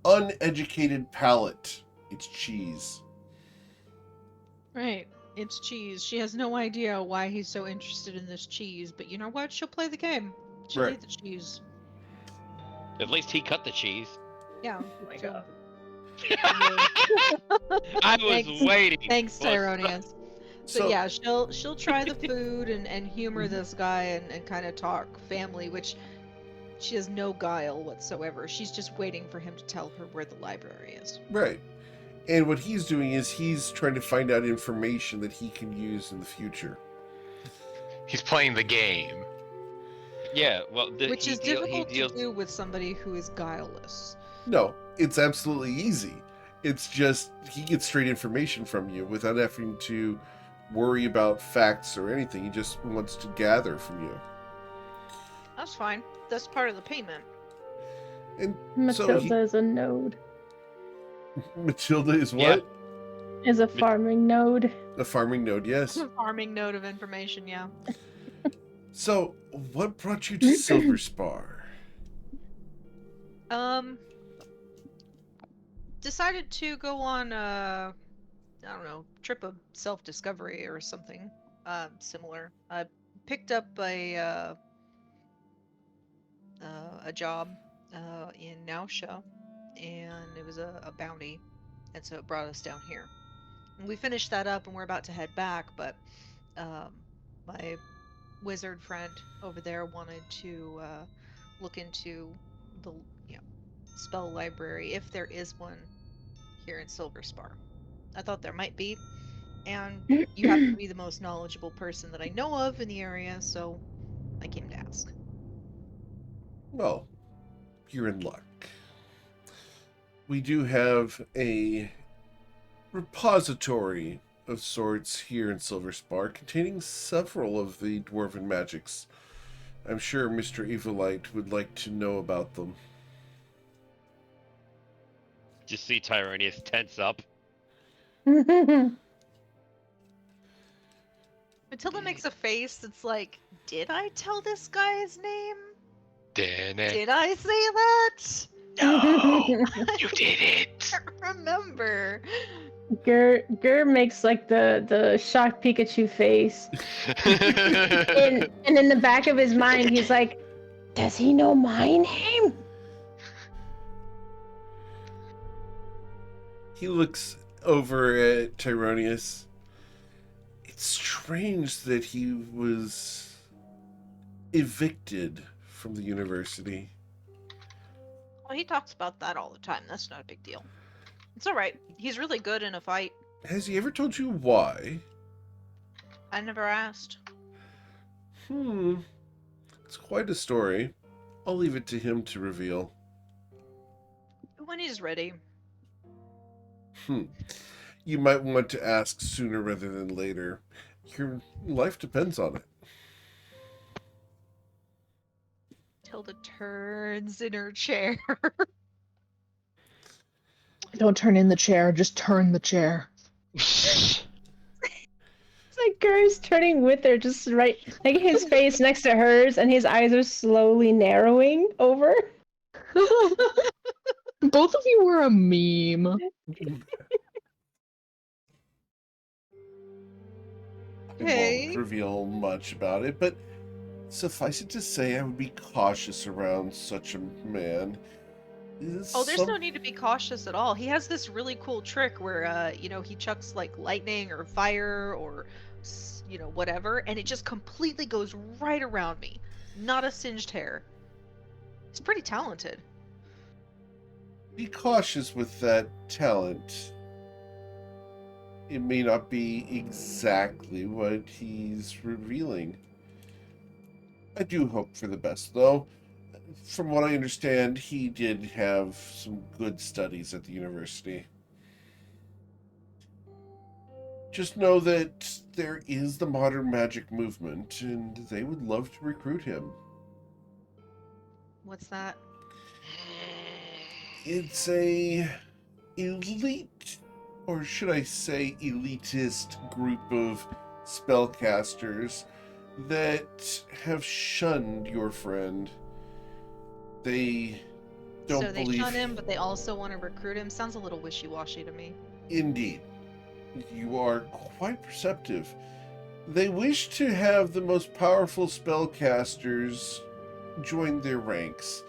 uneducated palate, it's cheese. Right. It's cheese. She has no idea why he's so interested in this cheese, but you know what? She'll play the game. She'll Right. eat the cheese. At least he cut the cheese. Yeah. Oh my so- god. I was Thanks. waiting. Thanks, for- Tyronius. So So, yeah, she'll try the food and humor this guy and kind of talk family, which she has no guile whatsoever. She's just waiting for him to tell her where the library is. right. And what he's doing is he's trying to find out information that he can use in the future. He's playing the game. Yeah, well, Which he is deal- difficult he deals. to do with somebody who is guileless. No, it's absolutely easy. It's just he gets straight information from you without having to worry about facts or anything. He just wants to gather from you. That's fine. That's part of the payment. And Matilda is a node. Matilda is Yeah. what? Is a farming node. A farming node, yes. Farming node of information, yeah. So, what brought you to Silver Spar? Decided to go on I don't know, trip of self-discovery or something similar. I picked up a job in Nausha, and it was a bounty, and so it brought us down here. And we finished that up, and we're about to head back, but my wizard friend over there wanted to look into the spell library, if there is one here in Silver Spar. I thought there might be, and you happen to be the most knowledgeable person that I know of in the area, so I came to ask. Well, you're in luck. we do have a repository of sorts here in Silver Spar containing several of the dwarven magics. I'm sure Mr. Evilite would like to know about them. Just see Tyronius tense up. Matilda makes a face that's like, did I tell this guy his name? Damn it. Did I say that? No, you did I it. can't remember. Gur makes like the shocked Pikachu face. And in the back of his mind, he's like, does he know my name? He looks over at Tyronius. It's strange that he was evicted from the university. Well, he talks about that all the time. That's not a big deal. It's alright. He's really good in a fight. Has he ever told you why? I never asked. It's quite a story. I'll leave it to him to reveal. When he's ready. You might want to ask sooner rather than later. Your life depends on it. Tilda turns in her chair. Don't turn in the chair, just turn the chair. It's like Gur's turning with her, just right, like his face next to hers, and his eyes are slowly narrowing over. Both of you were a meme. I Hey. won't reveal much about it, but suffice it to say I would be cautious around such a man. Oh, there's no need to be cautious at all. He has this really cool trick where, he chucks like lightning or fire or, whatever, and it just completely goes right around me. Not a singed hair. He's pretty talented. Be cautious with that talent. It may not be exactly what he's revealing. I do hope for the best, though. From what I understand, he did have some good studies at the university. Just know that there is the modern magic movement, and they would love to recruit him. What's that? It's a elite, or should I say elitist group of spellcasters that have shunned your friend. They don't So they believe... shun him, but they also want to recruit him? Sounds a little wishy-washy to me. Indeed. You are quite perceptive. They wish to have the most powerful spellcasters join their ranks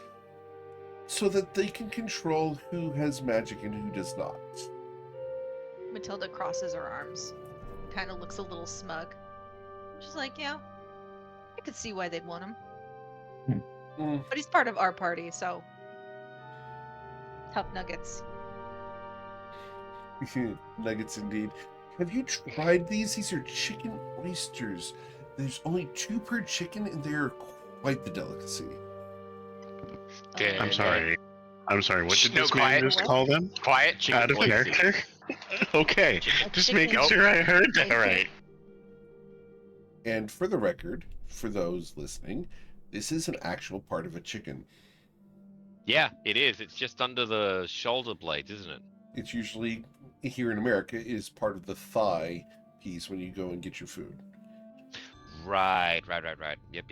so that they can control who has magic and who does not. Matilda crosses her arms. Kind of looks a little smug. She's like, yeah, I could see why they'd want him. But he's part of our party, so... Tough nuggets. Nuggets indeed. Have you tried these? These are chicken oysters. There's only 2 per chicken, and they're quite the delicacy. Damn. I'm sorry. I'm sorry. What did No, this man quiet. just call them? Quiet chicken Out of oysters. character? Okay. Just making chicken sure I heard that oysters. right. And for the record, for those listening, this is an actual part of a chicken. Yeah, it is. It's just under the shoulder blades, isn't it? It's usually, here in America, is part of the thigh piece when you go and get your food. Right. Yep.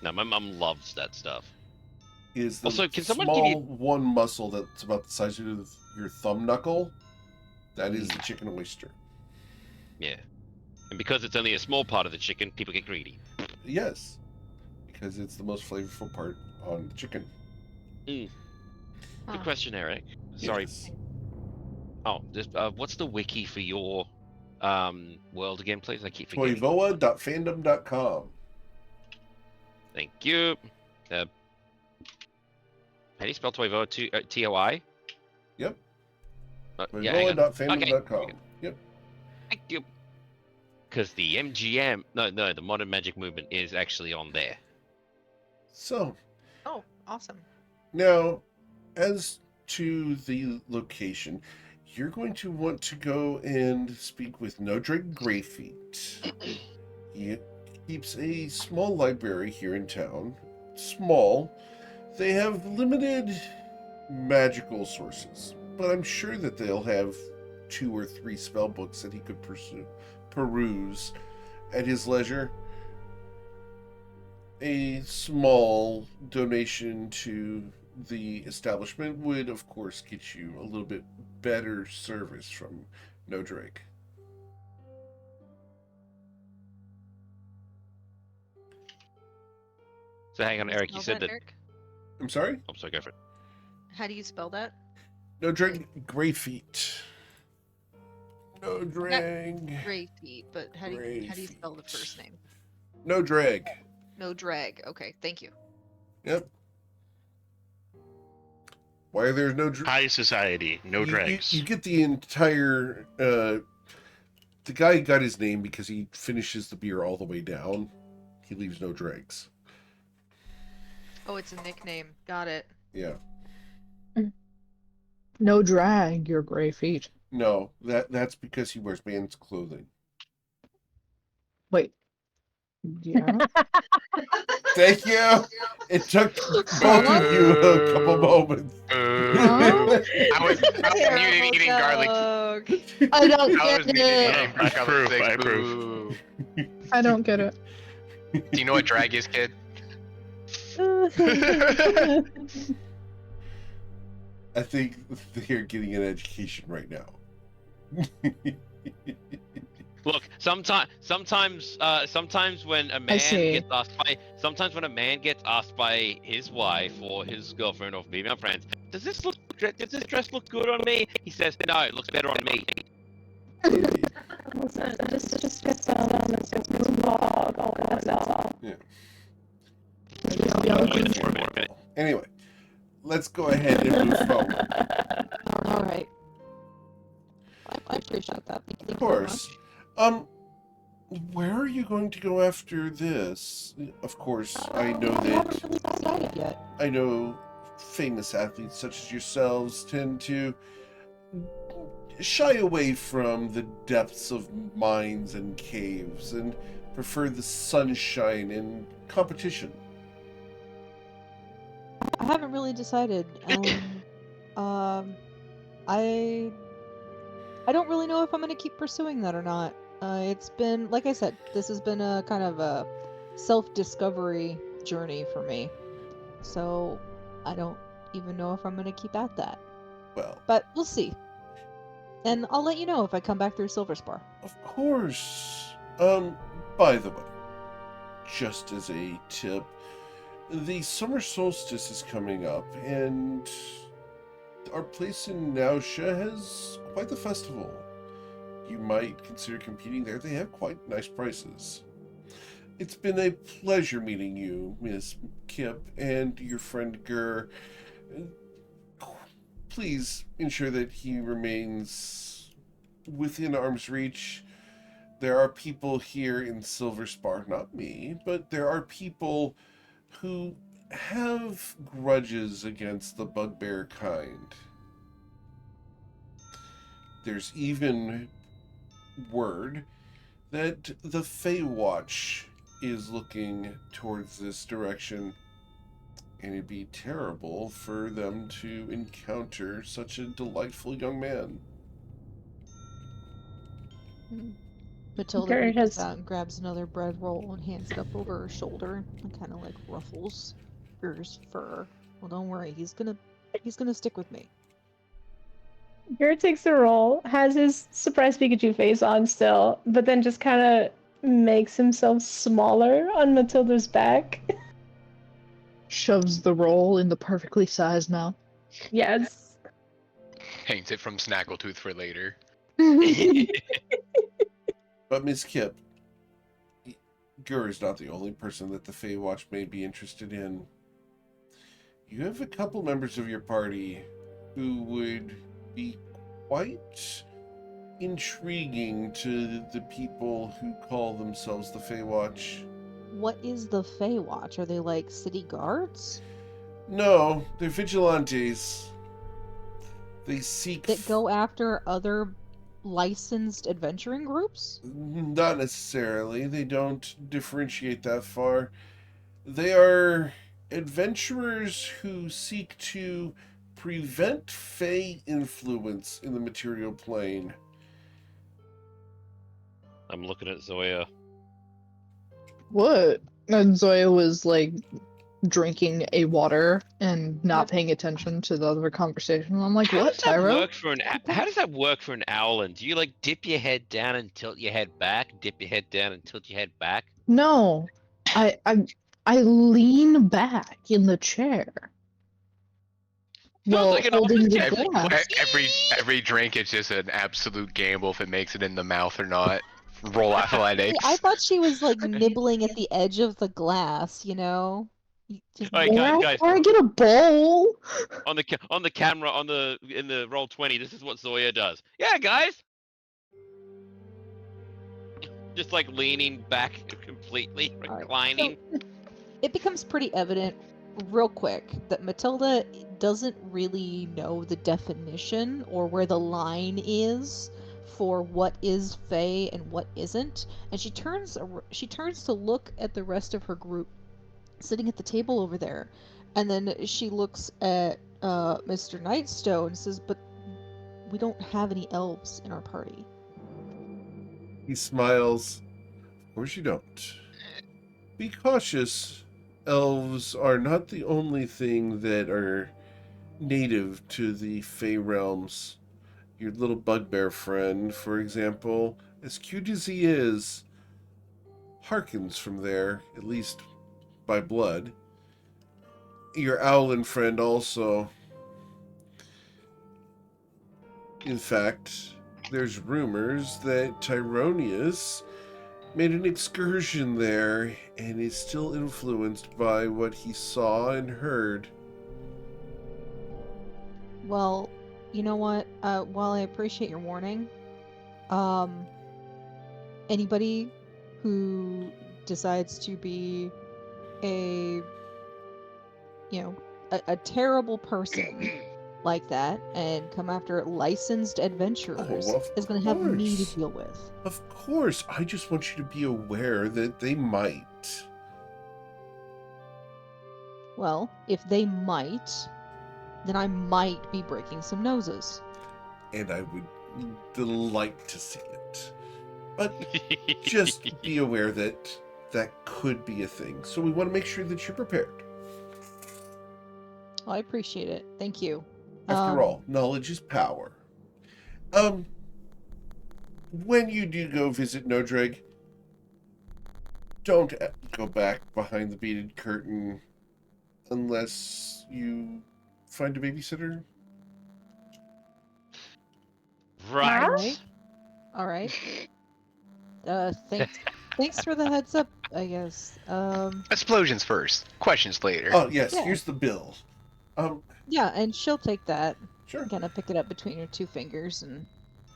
No, my mum loves that stuff. Is the Also, can someone small give you- one muscle that's about the size of your thumb knuckle? That is the chicken oyster. Yeah. And because it's only a small part of the chicken, people get greedy. Yes, because it's the most flavorful part on the chicken. Good Huh. question, Eric. Sorry. Yes. Oh, just, what's the wiki for your world again, please? I keep forgetting. Toivoa.fandom.com. Thank you. How do you spell Toivoa? T-O-I? Yep. Yeah, hang on. Toivoa.fandom.com. Okay. Yep. Thank you. Because the MGM, no, the Modern Magic Movement is actually on there. So, Oh, awesome. now, as to the location, you're going to want to go and speak with Nodred Greyfeet. He keeps a small library here in town. Small. They have limited magical sources, but I'm sure that they'll have 2 or 3 spell books that he could peruse at his leisure. A small donation to the establishment would, of course, get you a little bit better service from Nodrake. So hang on, Eric. You said that. Eric? I'm sorry? I'm sorry, go for it. How do you spell that? Nodrake Greyfeet. Nodrag. Gray feet, but how do you spell the first name? Nodrag. No drag. Okay, thank you. Yep. Why there's no High society, no dregs. You get the entire. The guy got his name because he finishes the beer all the way down. He leaves no dregs. Oh, it's a nickname. Got it. Yeah. No drag your gray feet. No, that's because he wears man's clothing. Wait. Yeah. Thank you. It took both of you a couple moments. I was muted eating garlic. I don't I was get muted it. eating I garlic approve, sticks. I approve. Boo. I don't get it. Do you know what drag is, kid? I think they're getting an education right now. Look, sometimes when a man see. gets asked by his wife or his girlfriend or female friends, does this dress look good on me? He says, no, it looks better on me. Listen, just get some, let's just move on, that's all. Anyway, let's go ahead and move forward. All right. I appreciate that. Thank you Of very course. Where are you going to go after this? Of course, I know much. I that haven't really decided yet. I know famous athletes such as yourselves tend to shy away from the depths of mines and caves and prefer the sunshine and competition. I haven't really decided. I don't really know if I'm going to keep pursuing that or not. It's been, like I said, this has been a kind of a self-discovery journey for me. So I don't even know if I'm going to keep at that. Well, But we'll see. And I'll let you know if I come back through Silver Spar. of course. By the way, just as a tip, the summer solstice is coming up, and our place in Nausea has quite the festival. You might consider competing there. They have quite nice prices. It's been a pleasure meeting you, Miss Kip, and your friend Gur. Please ensure that he remains within arm's reach. There are people here in Silver Spar, not me, but there are people who have grudges against the bugbear kind. There's even word that the Feywatch is looking towards this direction, and it'd be terrible for them to encounter such a delightful young man. Matilda Gert reaches has- out and grabs another bread roll and hands it up over her shoulder and kind of like ruffles Gur's fur. Well, don't worry, he's gonna stick with me. Gert takes the roll, has his surprise Pikachu face on still, but then just kind of makes himself smaller on Matilda's back. Shoves the roll in the perfectly sized mouth. Yes. Hangs it from Snaggletooth for later. But Miss Kip, Gur is not the only person that the Feywatch may be interested in. You have a couple members of your party who would be quite intriguing to the people who call themselves the Feywatch. What is the Feywatch? Are they like city guards? No, they're vigilantes. They seek That go after other licensed adventuring groups? Not necessarily. They don't differentiate that far. They are adventurers who seek to prevent Fey influence in the material plane. I'm looking at Zoya. What? And Zoya was like drinking a water and not paying attention to the other conversation. I'm like, How what, does that Tyro? work for how does that work for an owlin? Do you like dip your head down and tilt your head back? Dip your head down and tilt your head back? No. I lean back in the chair Sounds while like an holding office the chair. glass. Every drink is just an absolute gamble if it makes it in the mouth or not. Roll See, athletics. I thought she was like nibbling at the edge of the glass, you know? Just Alright, guys, Or I get a bowl. on the camera in the roll 20, this is what Zoya does. Yeah, guys. Just like leaning back completely, Alright, reclining. it becomes pretty evident real quick that Matilda doesn't really know the definition or where the line is for what is Fae and what isn't, and she turns to look at the rest of her group sitting at the table over there, and then she looks at Mr. Nightstone and says, "But we don't have any elves in our party." He smiles. Of course you don't. Be cautious. Elves are not the only thing that are native to the Fey realms. Your little bugbear friend, for example, as cute as he is, harkens from there, at least by blood. Your owlin friend also. In fact, there's rumors that Tyronius made an excursion there and is still influenced by what he saw and heard. Well, you know what? While I appreciate your warning, anybody who decides to be a, a terrible person like that and come after licensed adventurers Oh, of is going to have me to course. deal with. Of course, I just want you to be aware that they might. Well, if they might, then I might be breaking some noses. And I would delight to see it. But just be aware that that could be a thing. So we want to make sure that you're prepared. Well, I appreciate it. Thank you. After all, knowledge is power. When you do go visit Nodreg, don't go back behind the beaded curtain unless you find a babysitter. Right. All right. Thanks for the heads up, I guess. Explosions first, questions later. Oh, yes, Yeah. here's the bill. Yeah, and she'll take that. Sure. Kind of pick it up between her two fingers and...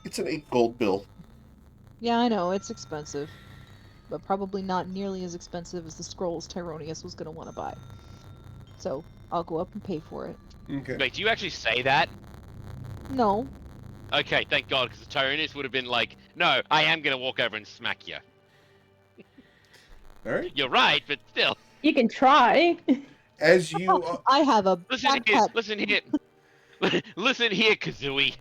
It's an 8 gold bill. Yeah, I know, it's expensive. But probably not nearly as expensive as the scrolls Tyronius was going to want to buy. So, I'll go up and pay for it. Okay. Wait, do you actually say that? No. Okay, thank God, because the Tyranius would have been like, no, I am going to walk over and smack you. All right. You're right, but still. You can try. As you... I have a Listen here, listen here. Listen here, Kazooie.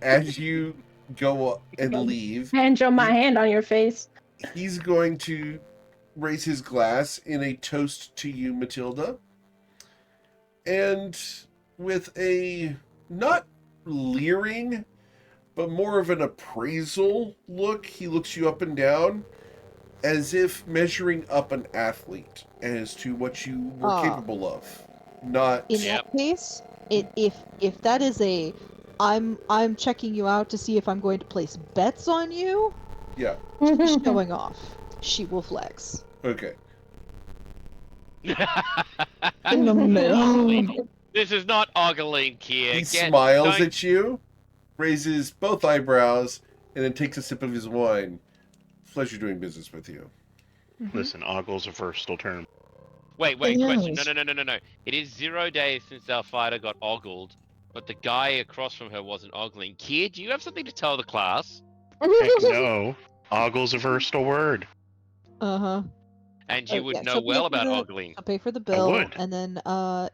as you go and leave, Hand Joe my hand on your face. he's going to raise his glass in a toast to you, Matilda. And with a not leering, but more of an appraisal look, he looks you up and down as if measuring up an athlete as to what you were capable of. Not... In that case, if that is a... I'm checking you out to see if I'm going to place bets on you. Yeah. She's showing off. She will flex. Okay. In the middle. This is not ogling, Kier. He smiles at you, raises both eyebrows, and then takes a sip of his wine. Pleasure doing business with you. Listen, ogle's a versatile term. Wait, question. Yes. No. It is 0 days since our fighter got ogled. But the guy across from her wasn't ogling. Kid, do you have something to tell the class? Heck no. Ogle's a versatile word. Uh-huh. And you would Yeah, know she'll pay well for about the- ogling. She'll pay for the I bill, would. and then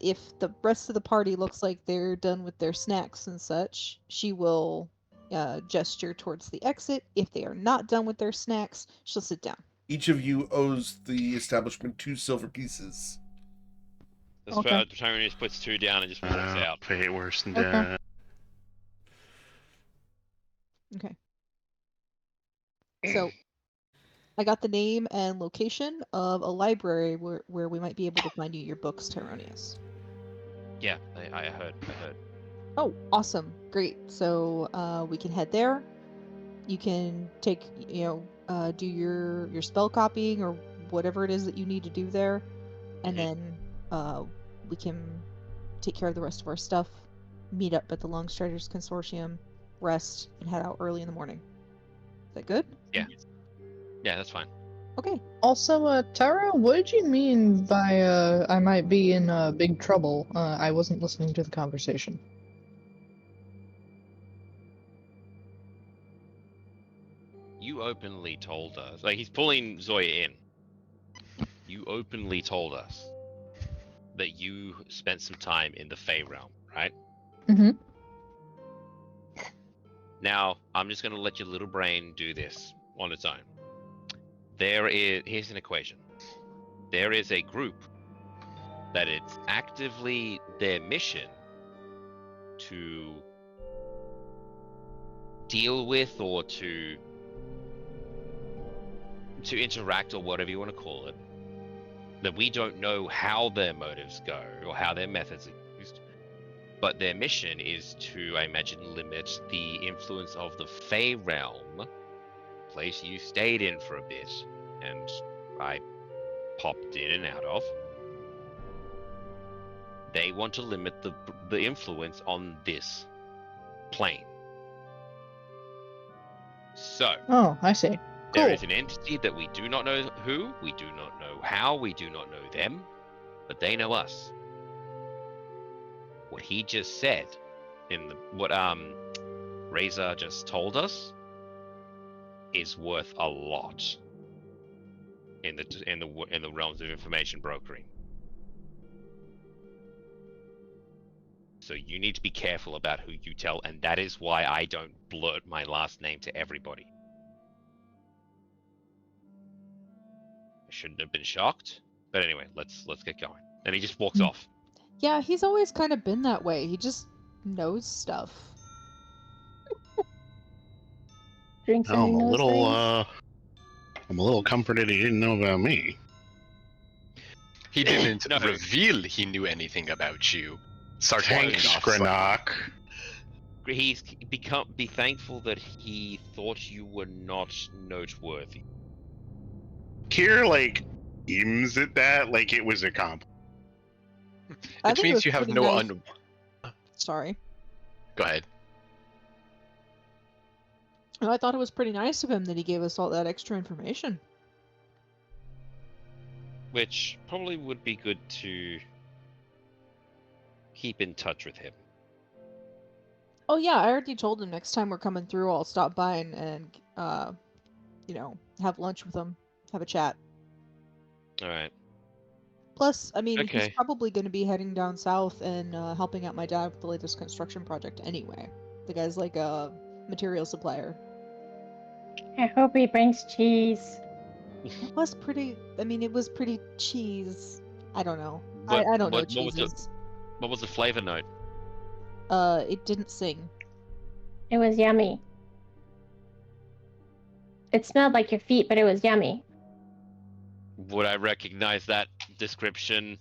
if the rest of the party looks like they're done with their snacks and such, she will gesture towards the exit. If they are not done with their snacks, she'll sit down. Each of you owes the establishment 2 silver pieces. The Okay. Tyrannus puts 2 down and just walks out. Pay worse than Okay. that. Okay. So, I got the name and location of a library where we might be able to find you your books, Tyronius. Yeah, I heard. Oh, awesome. Great. So, we can head there. You can take, do your spell copying or whatever it is that you need to do there. And then we can take care of the rest of our stuff, meet up at the Longstriders Consortium, rest, and head out early in the morning. Is that good? Yeah, that's fine. Okay. Also, Tara, what did you mean by I might be in big trouble? I wasn't listening to the conversation. You openly told us, like he's pulling Zoya in. You openly told us that you spent some time in the Fey realm, right? Mm-hmm. Now, I'm just going to let your little brain do this on its own. Here's an equation. There is a group that it's actively their mission to deal with or to interact or whatever you want to call it, that we don't know how their motives go or how their methods are used, but their mission is to, I imagine, limit the influence of the Fey realm, place you stayed in for a bit, and I popped in and out of. They want to limit the influence on this plane. So, Oh, I see. there Cool. is an entity that we do not know who, we do not know how, we do not know them, but they know us. What he just said, what Razor just told us, is worth a lot in the realms of information brokering. So you need to be careful about who you tell, and that is why I don't blurt my last name to everybody. I shouldn't have been shocked, but anyway, let's get going. And he just walks off. Yeah, he's always kind of been that way. He just knows stuff. Drinks and he I'm a knows little things. I'm a little comforted he didn't know about me. He didn't No. reveal he knew anything about you. Start Thanks, walking off. Granok. He's be thankful that he thought you were not noteworthy. Kier, like, aims at that like it was a compliment. I It think it means was you have pretty no nice- Sorry. Go ahead. No, I thought it was pretty nice of him that he gave us all that extra information. Which probably would be good to keep in touch with him. Oh yeah, I already told him next time we're coming through, I'll stop by and have lunch with him, have a chat. All right. Plus, I mean, he's Okay. probably going to be heading down south and helping out my dad with the latest construction project anyway. The guy's like a material supplier. I hope he brings cheese. It was pretty cheese. I don't know. What- I don't know what was the- cheeses. What was the flavor note? It didn't sing. It was yummy. It smelled like your feet, but it was yummy. Would I recognize that description,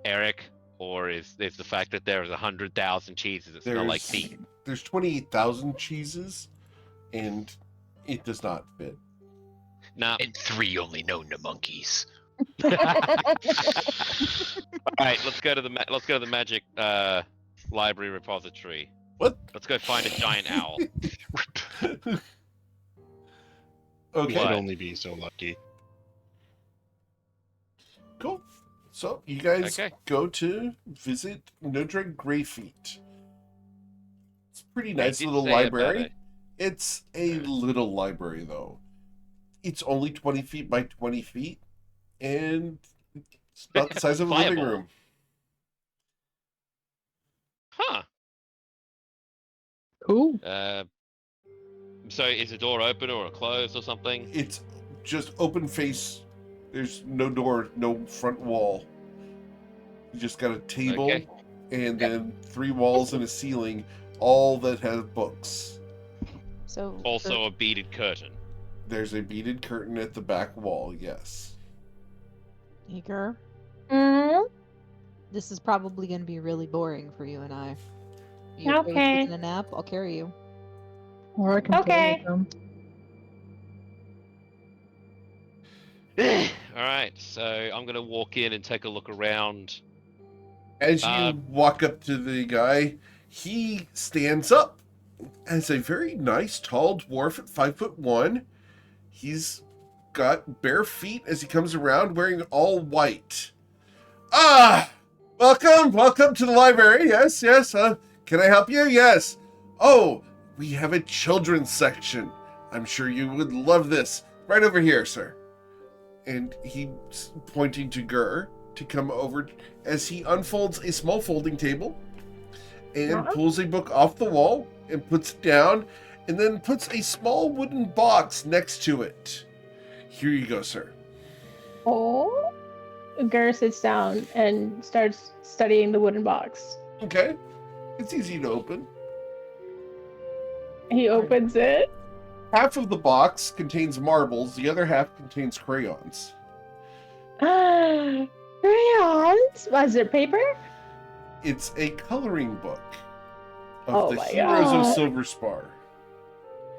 Eric? Or is the fact that there's 100,000 cheeses that smell like feet? There's 28,000 cheeses, and it does not fit. Nah. And 3 only known to monkeys. All right, let's go to the magic library repository. What? Let's go find a giant owl. We Okay, should What? only be so lucky. cool. So you guys Okay. go to visit Nodreg Greyfeet. It's a pretty They nice did little say about library. It's a little library, though. It's only 20 feet by 20 feet, and it's about the size of a living Viable. room. Huh. Cool. So is the door open or closed or something? It's just open face. There's no door, no front wall. You just got a table Okay. and then 3 walls and a ceiling, all that have books. So Also a beaded curtain. There's a beaded curtain at the back wall, yes. Eager, Mm, this is probably going to be really boring for you and I. You okay with Okay. taking a nap? I'll carry you. Or I can Okay. play with them. Alright, so I'm gonna walk in and take a look around. As you walk up to the guy, he stands up as a very nice, tall dwarf at 5'1". He's got bare feet as he comes around wearing all white. Ah! Welcome to the library. Yes. Can I help you? Yes. Oh, we have a children's section. I'm sure you would love this. Right over here, sir. And he's pointing to Gur to come over as he unfolds a small folding table and pulls a book off the wall and puts it down and then puts a small wooden box next to it. Here you go, sir. Oh. Gur sits down and starts studying the wooden box. Okay. It's easy to open. He opens it. Half of the box contains marbles, the other half contains crayons. Crayons? Was it paper? It's a coloring book of Oh the my heroes of God. Silver Spar.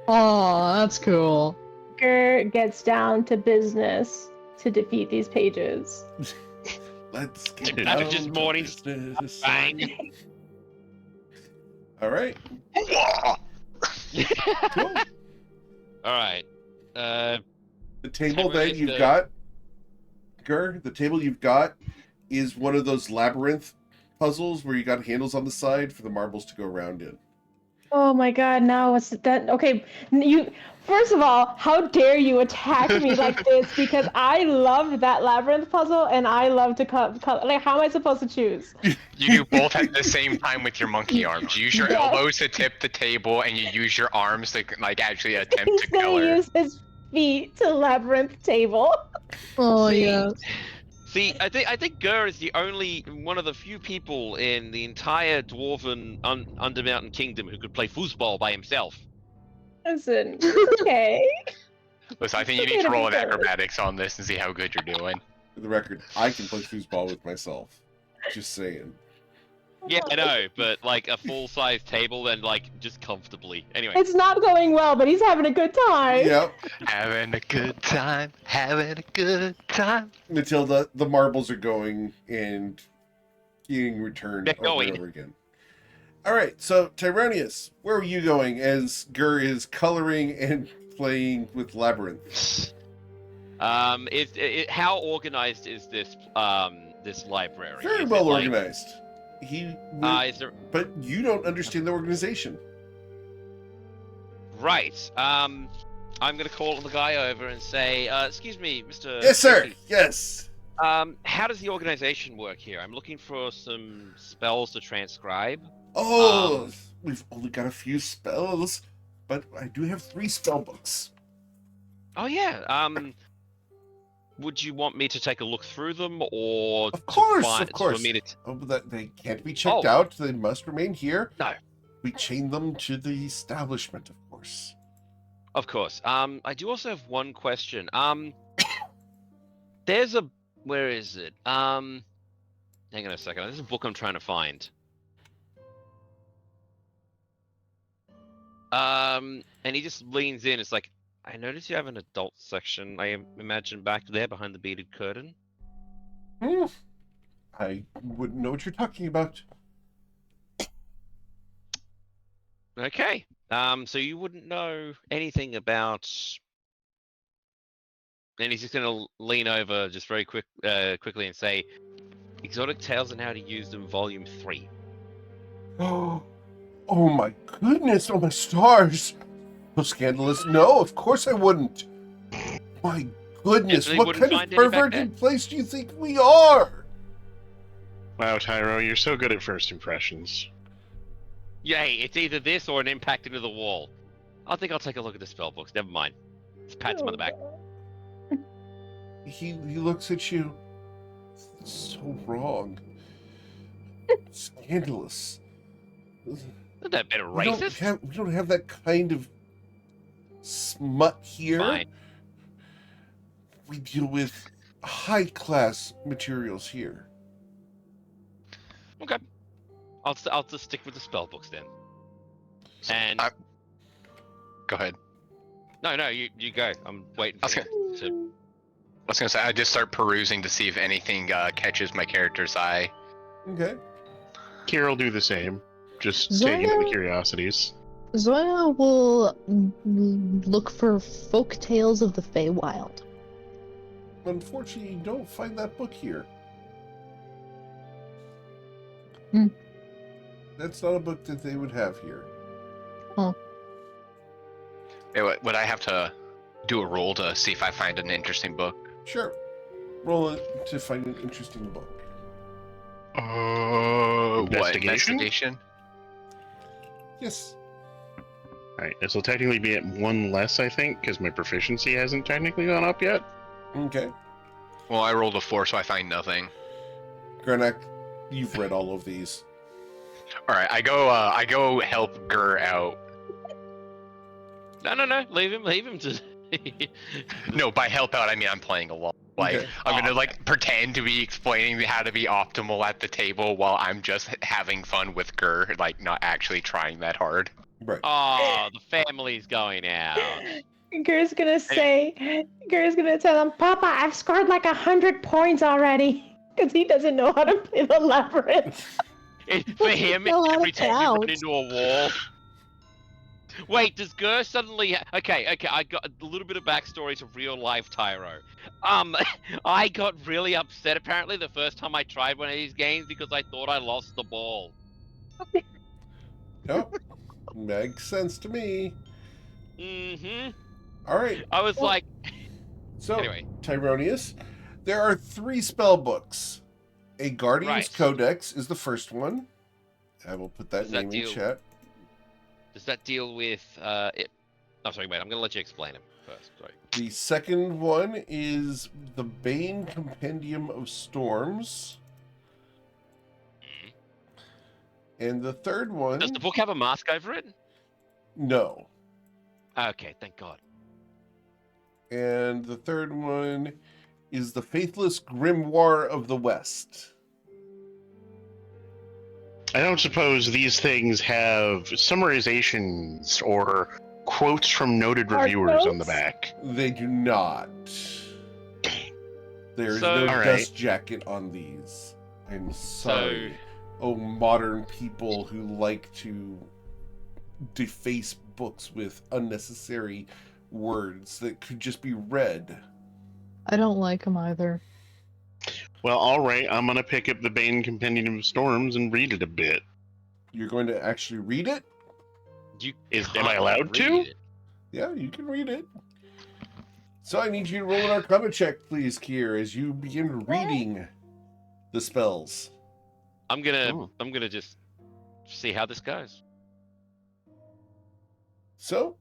Oh, that's cool. Gur gets down to business to defeat these pages. Let's get To down Baptist to mornings. business. Bang! All right. Cool. Alright. The table Tyrone that is you've the- got, Gur, the table you've got is one of those labyrinth puzzles where you got handles on the side for the marbles to go around in. Oh my God! Now what's that? Okay, you. First of all, how dare you attack me like this? Because I loved that labyrinth puzzle, and I love to cut. Like, how am I supposed to choose? You do both at the same time with your monkey arms. You use your Yes. elbows to tip the table, and you use your arms to like actually attempt He's to gonna color. use his feet to labyrinth table. Oh, See, yes. See, I think Gur is the only one of the few people in the entire dwarven Undermountain Kingdom who could play foosball by himself. Listen, it's okay. Listen, I think you Okay need to to roll be an good. acrobatics on this and see how good you're doing. For the record, I can play foosball with myself. Just saying. Yeah, I know, but like a full-size table and like just comfortably. Anyway, It's not going well, but he's having a good time. Yep. Having a good time, having a good time. Matilda, the marbles are going and being returned They're over going. and over again. All right, so Tyronius, where are you going as Gur is coloring and playing with labyrinth? how organized is this this library? Very Is well it, like, organized. Is there But you don't understand the organization. right? I'm gonna call the guy over and say, "Excuse me, Mr. Yes, sir. Casey, Yes. How does the organization work here? I'm looking for some spells to transcribe." Oh, we've only got a few spells, but I do have 3 spell books. Oh yeah. Would you want me to take a look through them, or Of course, to find, of course. for me to? Oh, but that they can't be checked Oh. out. They must remain here. No. We chain them to the establishment, of course. Of course. I do also have one question. There's a. Where is it? Hang on a second. There's a book I'm trying to find. And he just leans in. It's like, I noticed you have an adult section. I imagine back there behind the beaded curtain. I wouldn't know what you're talking about. Okay. So you wouldn't know anything about. And he's just gonna lean over just very quickly and say, "Exotic Tales and How to Use Them, Volume 3." Oh my goodness, oh my stars. So scandalous. No, of course I wouldn't. My goodness, Definitely what wouldn't kind of find any back perverted place do you think we are? Wow, Tyro, you're so good at first impressions. Yay, it's either this or an impact into the wall. I think I'll take a look at the spell books. Never mind. Just pats him on the back. He looks at you. So wrong. Scandalous. Isn't that a bit We don't racist? have that kind of smut here. Fine. We deal with high-class materials here. Okay. I'll just stick with the spell books then. And Go ahead. no, you go. I'm waiting for Okay. you to. I was gonna say I just start perusing to see if anything catches my character's eye. Okay. Kira will do the same. Just Zoya? taking in the curiosities. Zoya will look for folk tales of the Feywild. Unfortunately, you don't find that book here. Hmm. That's not a book that they would have here. Would I have to do a roll to see if I find an interesting book? Sure. Roll it to find an interesting book. What? Investigation? Investigation? Yes. Alright, this will technically be at 1 less, I think, because my proficiency hasn't technically gone up yet. Okay. Well, I rolled a 4, so I find nothing. Granak, you've read all of these. All right, I go help Gur out. No. Leave him to. No, by help out I mean I'm playing along. Like Okay. I'm gonna pretend to be explaining how to be optimal at the table while I'm just having fun with Gur, like not actually trying that hard. Right. Oh, the family's going out. Gur's gonna tell him, Papa, I've scored like 100 points already. Because he doesn't know how to play the labyrinth. For him, Fell out every of time you run town. into a wall. Wait, does Gur suddenly? Okay. I got a little bit of backstory to real life Tyro. I got really upset apparently the first time I tried one of these games because I thought I lost the ball. Yep. Makes sense to me. Mm-hmm. All right. I was like, So, anyway. Tyronius, there are 3 spell books. A Guardian's Right. Codex is the first one. I will put that Does that name in deal- chat. Does that deal with it? I'm sorry, wait. I'm gonna let you explain him first. Sorry. The second one is the Bane Compendium of Storms. And the third one... Does the book have a mask over it? No. Okay, thank God. And the third one is the Faithless Grimoire of the West. I don't suppose these things have summarizations or quotes from noted Part reviewers on the notes? back. They do not. There's So- no All right. dust jacket on these. I'm sorry. Oh, modern people who like to deface books with unnecessary words that could just be read. I don't like them either. Well, alright, I'm gonna pick up the Bane Compendium of Storms and read it a bit. You're going to actually read it? You Am can't I allowed to? read it. Yeah, you can read it. So I need you to roll an Arcana check, please, Kier, as you begin reading the spells. I'm gonna Oh. just see how this goes. So,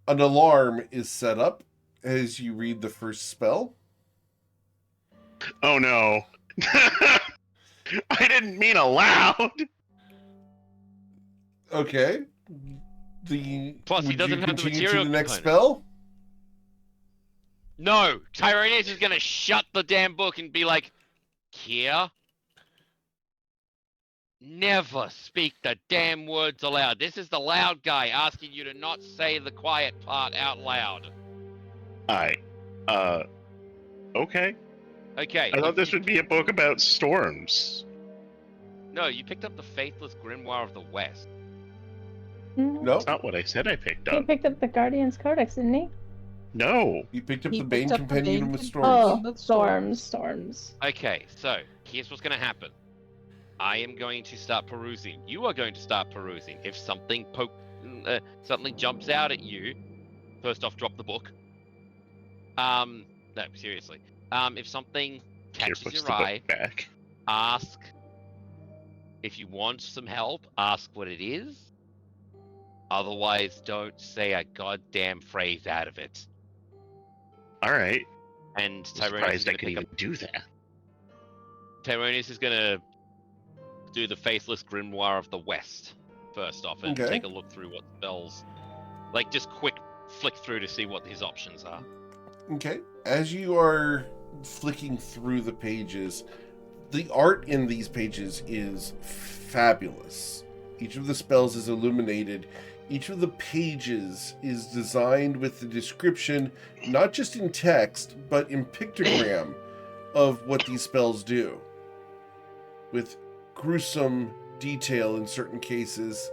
an alarm is set up as you read the first spell. Oh no. I didn't mean aloud! Okay. Plus, he would doesn't you have the continue material to the next component. spell? No, Tyronius is gonna shut the damn book and be like, Kier, never speak the damn words aloud. This is the loud guy asking you to not say the quiet part out loud. Okay. Okay. I thought this would be a book about storms. No, you picked up the Faithless Grimoire of the West. Mm, No, That's not what I said I picked He up. picked up the Guardian's Codex, didn't he? No. you picked up He the Bane picked up the Compendium Bane of Compendium. Storms. Oh, Of storms. Okay, so here's what's gonna happen. I am going to start perusing. You are going to start perusing. If something something jumps out at you, first off, drop the book. No, seriously. If something Here, catches puts your the book eye, back. ask. If you want some help, ask what it is. Otherwise, don't say a goddamn phrase out of it. All right. And I'm Tyronius is surprised I going to could pick even up. do that. Tyronius is going to do the Faithless Grimoire of the West first off, and Okay. take a look through what spells. Like, just quick flick through to see what his options are. Okay. As you are flicking through the pages, the art in these pages is fabulous. Each of the spells is illuminated. Each of the pages is designed with the description, not just in text, but in pictogram of what these spells do. With gruesome detail in certain cases.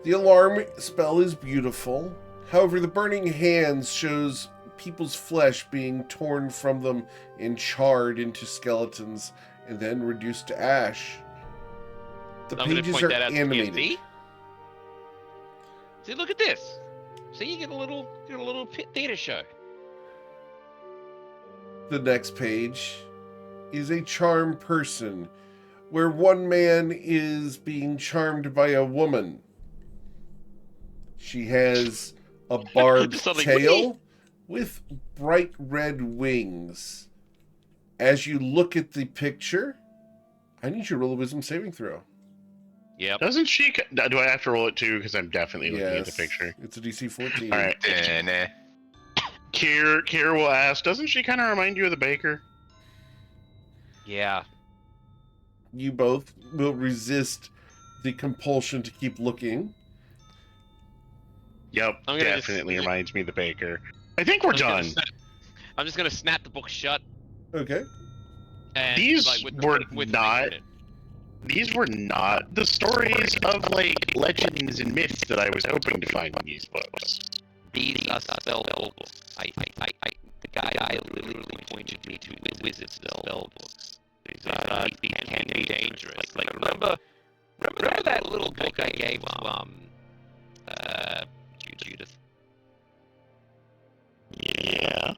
The alarm spell is beautiful. However, the burning hands shows people's flesh being torn from them and charred into skeletons and then reduced to ash. The I'm going to pages point are that out to you. animated. See, look at this. See, you get a little theater show. The next page is a charm person, where one man is being charmed by a woman. She has a barbed Just something- tail with bright red wings. As you look at the picture, I need you to roll a wisdom saving throw. Yep. Doesn't she? Do I have to roll it too? Because I'm definitely looking at the picture. It's a DC 14. All right. Nah. Kier will ask, doesn't she kind of remind you of the baker? Yeah. You both will resist the compulsion to keep looking. Yep, I'm gonna definitely just- reminds me of the baker. I think we're done. I'm just gonna snap the book shut. Okay. And, These like, with were with not- in it. These were not the stories of like legends and myths that I was hoping to find in these books. These are spell books. The guy literally pointed me to wizard spell books. These can be dangerous. Like remember that little book I gave Judith. Yeah.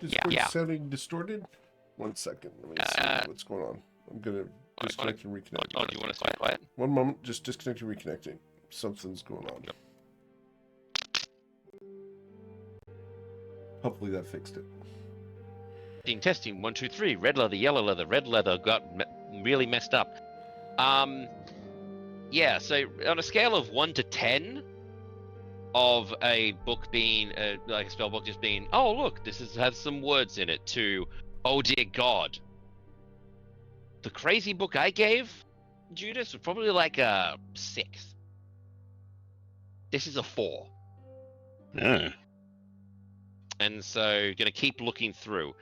Discord Yeah. sounding distorted? 1 second. Let me see what's going on. I'm going to disconnect and reconnect. Oh, do you want to stay quiet? 1 moment. Just disconnecting and reconnecting. Something's going on. Hopefully that fixed it. Testing 1, 2, 3. Red leather, yellow leather. Red leather got really messed up. Yeah. So on a scale of 1 to 10, of a book being like a spell book just being, oh look, has some words in it, to, oh dear God. The crazy book I gave Judas was probably like a 6. This is a 4. Yeah. And so gonna keep looking through.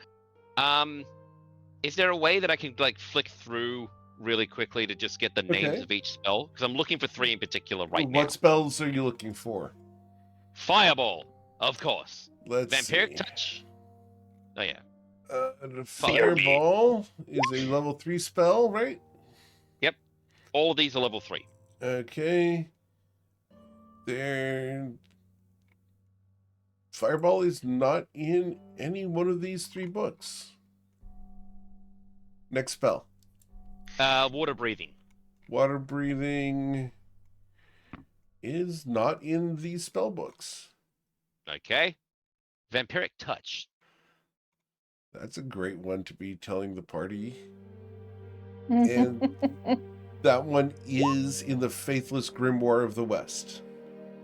Is there a way that I can like flick through really quickly to just get the names Okay. of each spell? Because I'm looking for 3 in particular right now. What spells are you looking for? Fireball, of course. Let's Vampiric see. Touch. Oh yeah. The Fireball is a level 3 spell, right? All of these are level 3. Okay. Fireball is not in any one of these 3 books. Next spell. Water breathing. Water breathing is not in these spell books. Okay. Vampiric Touch. That's a great one to be telling the party. And that one is in the Faithless Grimoire of the West.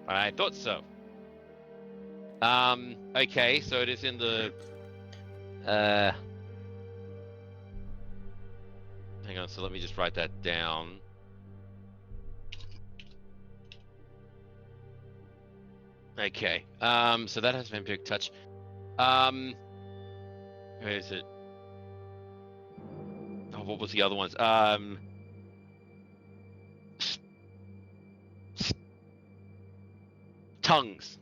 I thought so. Okay, so it is in the hang on, so let me just write that down. Okay. So that has Vampiric Touch. Where is it? Oh, what was the other ones? Tongues.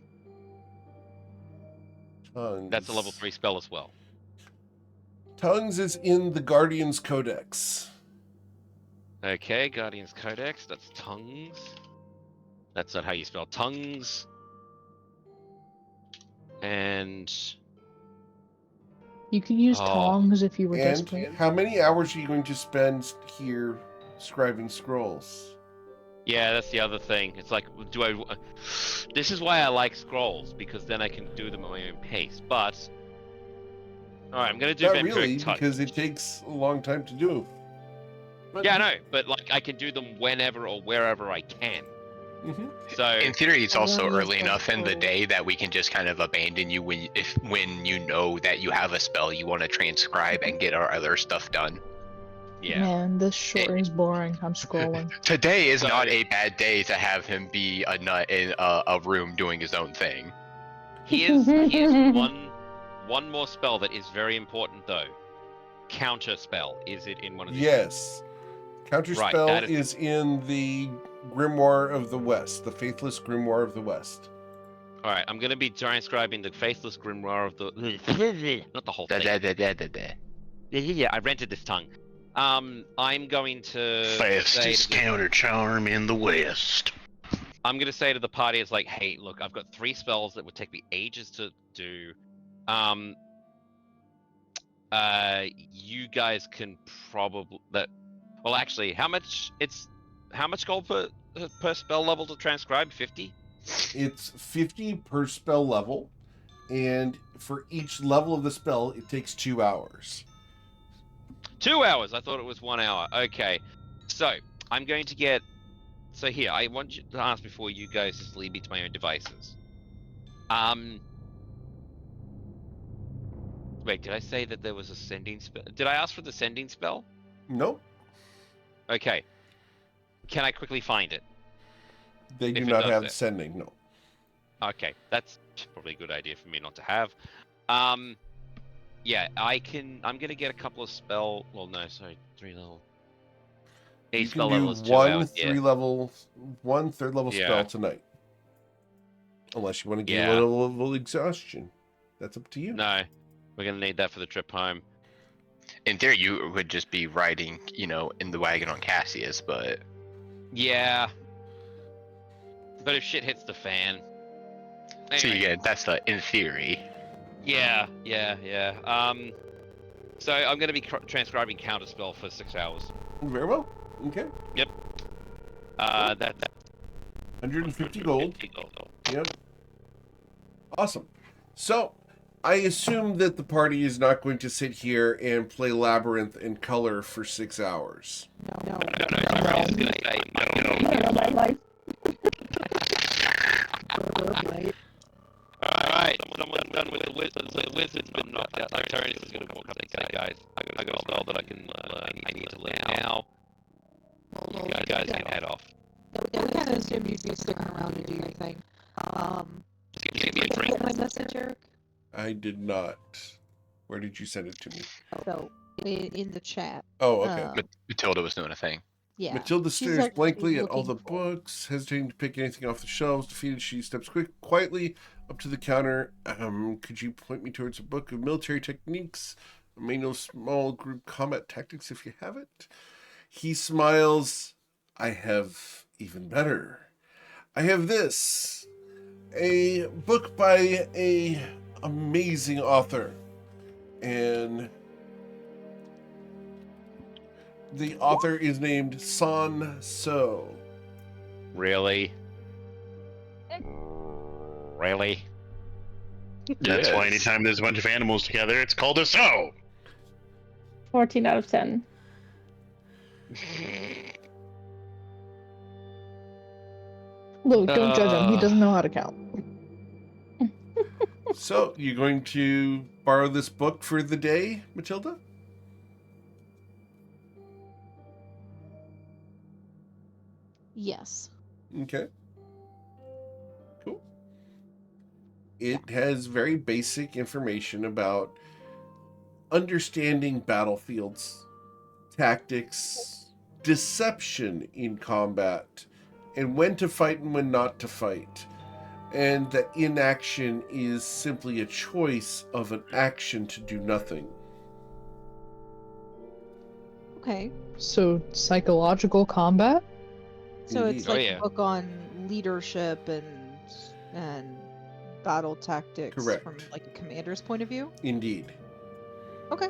Tongues. That's a level 3 spell as well. Tongues is in the Guardian's Codex. Okay, Guardian's Codex. That's tongues. That's not how you spell tongues. And You could use Oh. tongs if you were And desperate. how many hours are you going to spend here scribing scrolls? yeah, that's the other thing. It's like, do I? This is why I like scrolls, because then I can do them at my own pace. But all right, I'm gonna do Not vampiric really, touch. because it takes a long time to do. But, Yeah, I know, but like I can do them whenever or wherever I can. Mhm. So In theory, it's I also don't use early enough in the scrolls. day that we can just kind of abandon you when you know that you have a spell you want to transcribe and get our other stuff done. yeah, Man, this short is boring. I'm scrolling. Today is So- not a bad day to have him be a nut in a room doing his own thing. here's one more spell that is very important though. Counter spell. Is it in one of these? Yes. Right, Counterspell that is in the Grimoire of the West, the Faithless Grimoire of the West. All right, I'm gonna be transcribing the Faithless Grimoire of the not the whole thing. Yeah, I rented this tongue. I'm going to Fastest counter charm in the West. I'm gonna say to the party, it's like, hey, look, I've got 3 spells that would take me ages to do. You guys can probably that. Well, actually, how much gold per spell level to transcribe? 50. It's 50 per spell level, and for each level of the spell, it takes 2 hours. 2 hours. I thought it was 1 hour. Okay, so I'm going to get. So here, I want you to ask before you guys just leave me to my own devices. Wait, did I say that there was a sending spell? Did I ask for the sending spell? Nope, Okay. Can I quickly find it? they do If it not does have it. sending, no. Okay, that's probably a good idea for me not to have. Yeah, I'm gonna get a couple of spell. Well, no, sorry, 3 level. A You spell can do level is 2 one hours. Yeah. one third level Yeah. spell tonight. Unless you want to get Yeah. a level exhaustion. That's up to you. No, we're gonna need that for the trip home. In theory, you would just be riding, in the wagon on Cassius, but Yeah. But if shit hits the fan. see Anyway, again, that's the in theory. yeah. So I'm gonna be transcribing counterspell for 6 hours. Very well. Okay. That's 150 gold. Yep. Awesome. So, I assume that the party is not going to sit here and play Labyrinth in color for 6 hours. No. My life. Alright, someone's done with the wizard's been knocked out. Tyrannus is gonna walk up and say, guys, I got a spell that I need to learn now. You guys can head off. Yeah, we kind of assumed you'd be sticking around to do your thing. Just give me a Did you drink. get my message, Eric? I did not. Where did you send it to me? So, in the chat. Oh, okay. Matilda was doing a thing. Yeah. Matilda She's stares actually blankly at all looking the for- books, hesitating to pick anything off the shelves. Defeated, she steps quietly up to the counter. Could you point me towards a book of military techniques? A manual of small group combat tactics if you have it? He smiles. I have even better. I have this. A book by a amazing author. And the author is named San So. Really? Really? That's why Yes. anytime there's a bunch of animals together, it's called a sow. 14 out of 10. Look, don't judge him. He doesn't know how to count. So, you're going to borrow this book for the day, Matilda? Yes. Okay. Cool. It has very basic information about understanding battlefields, tactics, deception in combat, and when to fight and when not to fight. And that inaction is simply a choice of an action to do nothing. Okay. So psychological combat? So it's Indeed. Oh, like yeah. a book on leadership and battle tactics Correct. from like a commander's point of view. Indeed. Okay.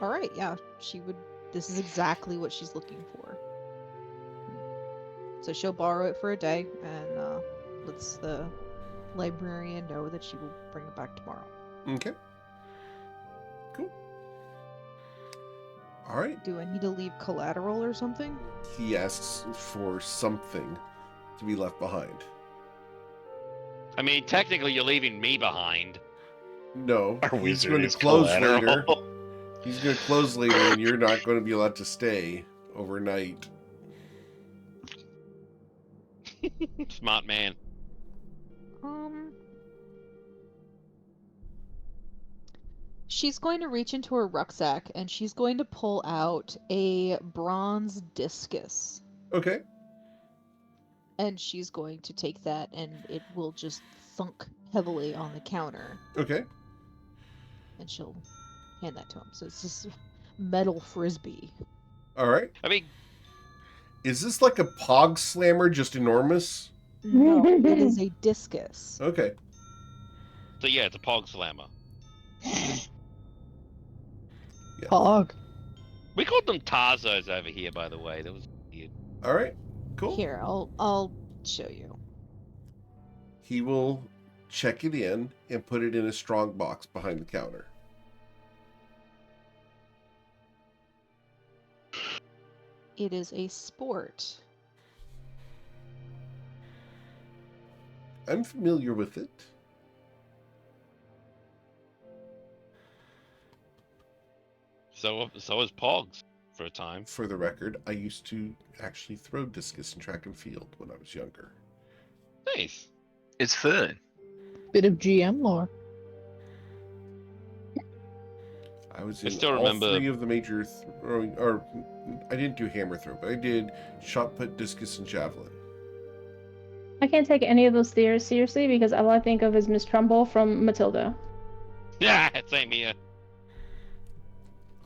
All right. Yeah, she would. This is exactly what she's looking for. So she'll borrow it for a day and lets the librarian know that she will bring it back tomorrow. Okay. Cool. All right. Do I need to leave collateral or something? He asks for something to be left behind. I mean, technically, you're leaving me behind. No, Our he's wizard going to is close collateral. later. He's going to close later, and you're not going to be allowed to stay overnight. Smart man. She's going to reach into her rucksack and she's going to pull out a bronze discus. Okay. And she's going to take that and it will just thunk heavily on the counter. Okay. And she'll hand that to him. So it's this metal frisbee. All right. I mean, Is this like a pog slammer, just enormous? No, it is a discus. Okay. so yeah, it's a pog slammer. Yeah. Pog. We called them Tarzos over here, by the way. That was weird. All right. Cool. Here, I'll show you. He will check it in and put it in a strong box behind the counter. It is a sport. I'm familiar with it. So is Pogs for a time. For the record, I used to actually throw discus in track and field when I was younger. Nice. It's fun. Bit of GM lore. I was I in still all remember- three of the major throwing, or I didn't do hammer throw, but I did shot put, discus, and javelin. I can't take any of those theories seriously because all I think of is Miss Trumbull from Matilda. Yeah, same here.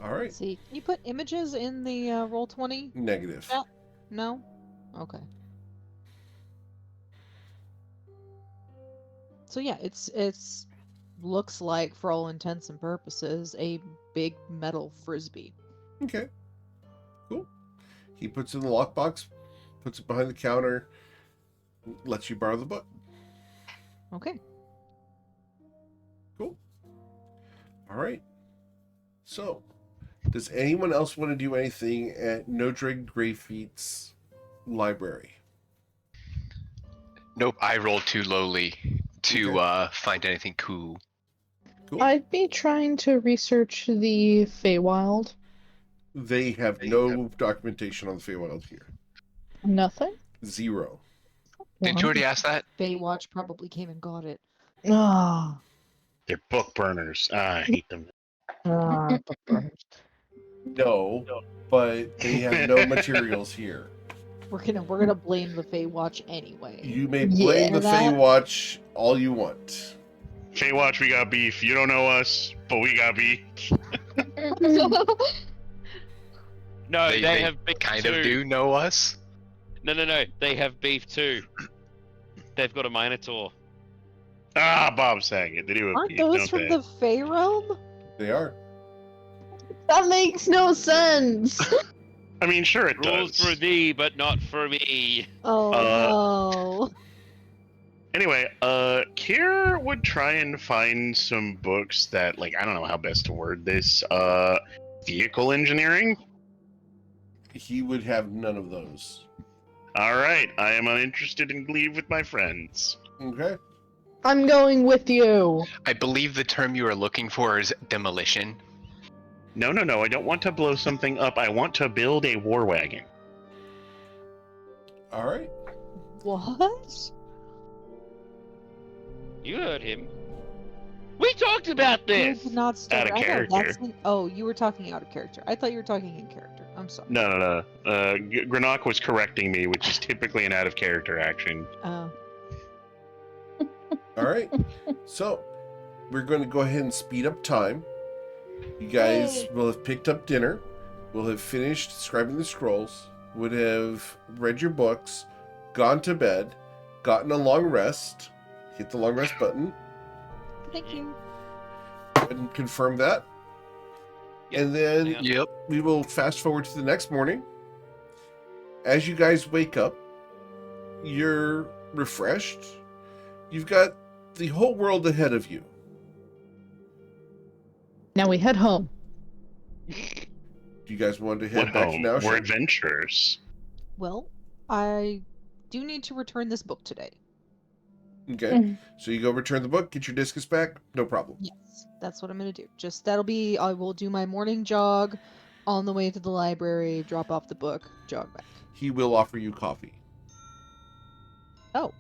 All right. Let's see, can you put images in the Roll20? Negative. Yeah. No? Okay. So yeah, it's looks like, for all intents and purposes, a big metal frisbee. Okay. Cool. He puts it in the lockbox, puts it behind the counter, lets you borrow the book. Okay. Cool. All right. So, does anyone else want to do anything at Nodrig Greyfeet's library? Nope, I rolled too lowly to find anything cool. Cool. I'd be trying to research the Feywild. They have no documentation on the Feywild here. Nothing? Zero. Did you already ask that? Baywatch probably came and got it. Ah. They're book burners. I hate them. No, but they have no materials here. We're gonna blame the Baywatch anyway. You may blame Yeah, the Feywatch all you want. Feywatch, we got beef. You don't know us, but we got beef. No, they have beef kind too. of do know us. No. They have beef too. They've got a Minotaur. Ah, Bob Saget. They do have Aren't beef, those don't from they? the Fey realm? They are. That makes no sense. I mean, sure it Rules does. for thee, but not for me. Oh no. Anyway, Kier would try and find some books that, like, I don't know how best to word this, vehicle engineering? He would have none of those. Alright, I am uninterested in leave with my friends. Okay. I'm going with you. I believe the term you are looking for is demolition. No, I don't want to blow something up. I want to build a war wagon. All right. What? You heard him. We talked about You this. did not start. Out of I know, character. that's oh, you were talking out of character. I thought you were talking in character. I'm sorry. No. Granok was correcting me, which is typically an out-of-character action. All right. So, we're going to go ahead and speed up time. You guys Yay. will have picked up dinner. will have finished scribing the scrolls, would have read your books, gone to bed, gotten a long rest, hit the long rest button, Thank you. and confirm that. Yep. And then Hang on. Yep. we will fast forward to the next morning. As you guys wake up, you're refreshed. You've got the whole world ahead of you. Now we head home. Do you guys want to What head back to home? now? We're adventurers. Well, I do need to return this book today. Okay. So you go return the book, get your discus back, no problem. Yes, that's what I'm gonna do. I will do my morning jog on the way to the library, drop off the book, jog back. He will offer you coffee. Oh,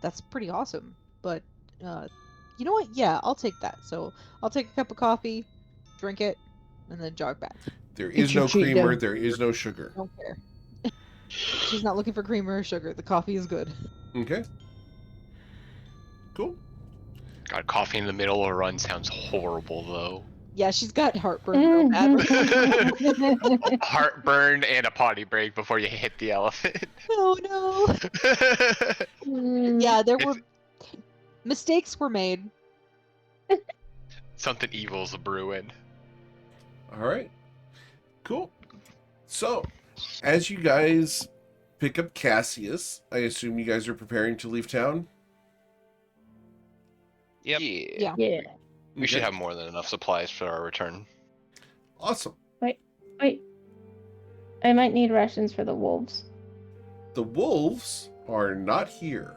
that's pretty awesome. But, you know what? Yeah, I'll take that. So I'll take a cup of coffee, drink it, and then jog back. There It's is your no cheat creamer, day. there is no sugar. I don't care. She's not looking for creamer or sugar. The coffee is good. Okay. Cool. God, coffee in the middle of a run sounds horrible, though. Yeah, she's got heartburn real bad. Heartburn and a potty break before you hit the elephant. Oh no. Yeah, there were mistakes were made. Something evil's a brewing. All right. Cool. So, as you guys pick up Cassius, I assume you guys are preparing to leave town? Yep. Yeah. Yeah. We should have more than enough supplies for our return. Awesome. Wait. I might need rations for the wolves. The wolves are not here.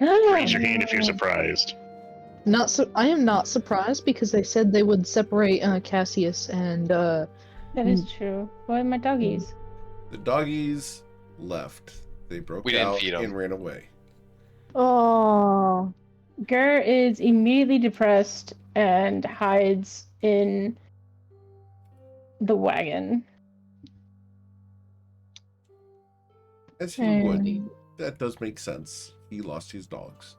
Raise your hand if you're surprised. I am not surprised because they said they would separate Cassius and That is true. What are my doggies? The doggies left. They broke We didn't out feed 'em. and ran away. Oh. Gur is immediately depressed and hides in the wagon. As he would. and That does make sense. He lost his dogs.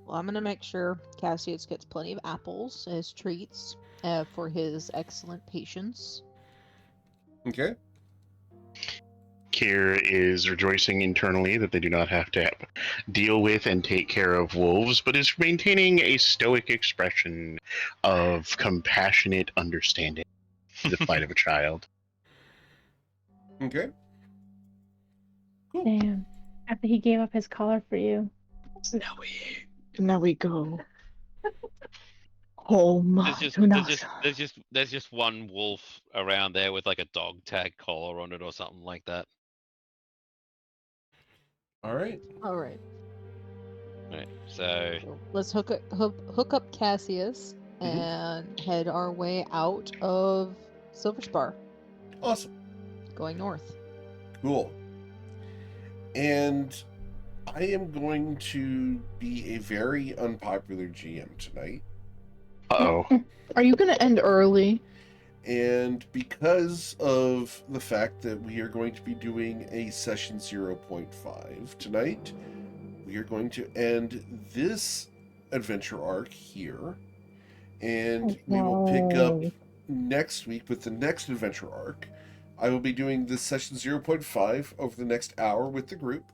Well, I'm gonna make sure Cassius gets plenty of apples as treats for his excellent patience. Okay. Kier is rejoicing internally that they do not have to deal with and take care of wolves, but is maintaining a stoic expression of compassionate understanding to the plight of a child. Okay. Cool. Damn. After he gave up his collar for you. now we go home There's just one wolf around there with like a dog tag collar on it or something like that. All right. All right. Right. So So let's hook up Cassius and head our way out of Silver Spar, Awesome. going north. Cool. And I am going to be a very unpopular GM tonight. Uh-oh. Are you gonna end early? And because of the fact that we are going to be doing a session 0.5 tonight, we are going to end this adventure arc here. And we will pick up next week with the next adventure arc. I will be doing this session 0.5 over the next hour with the group.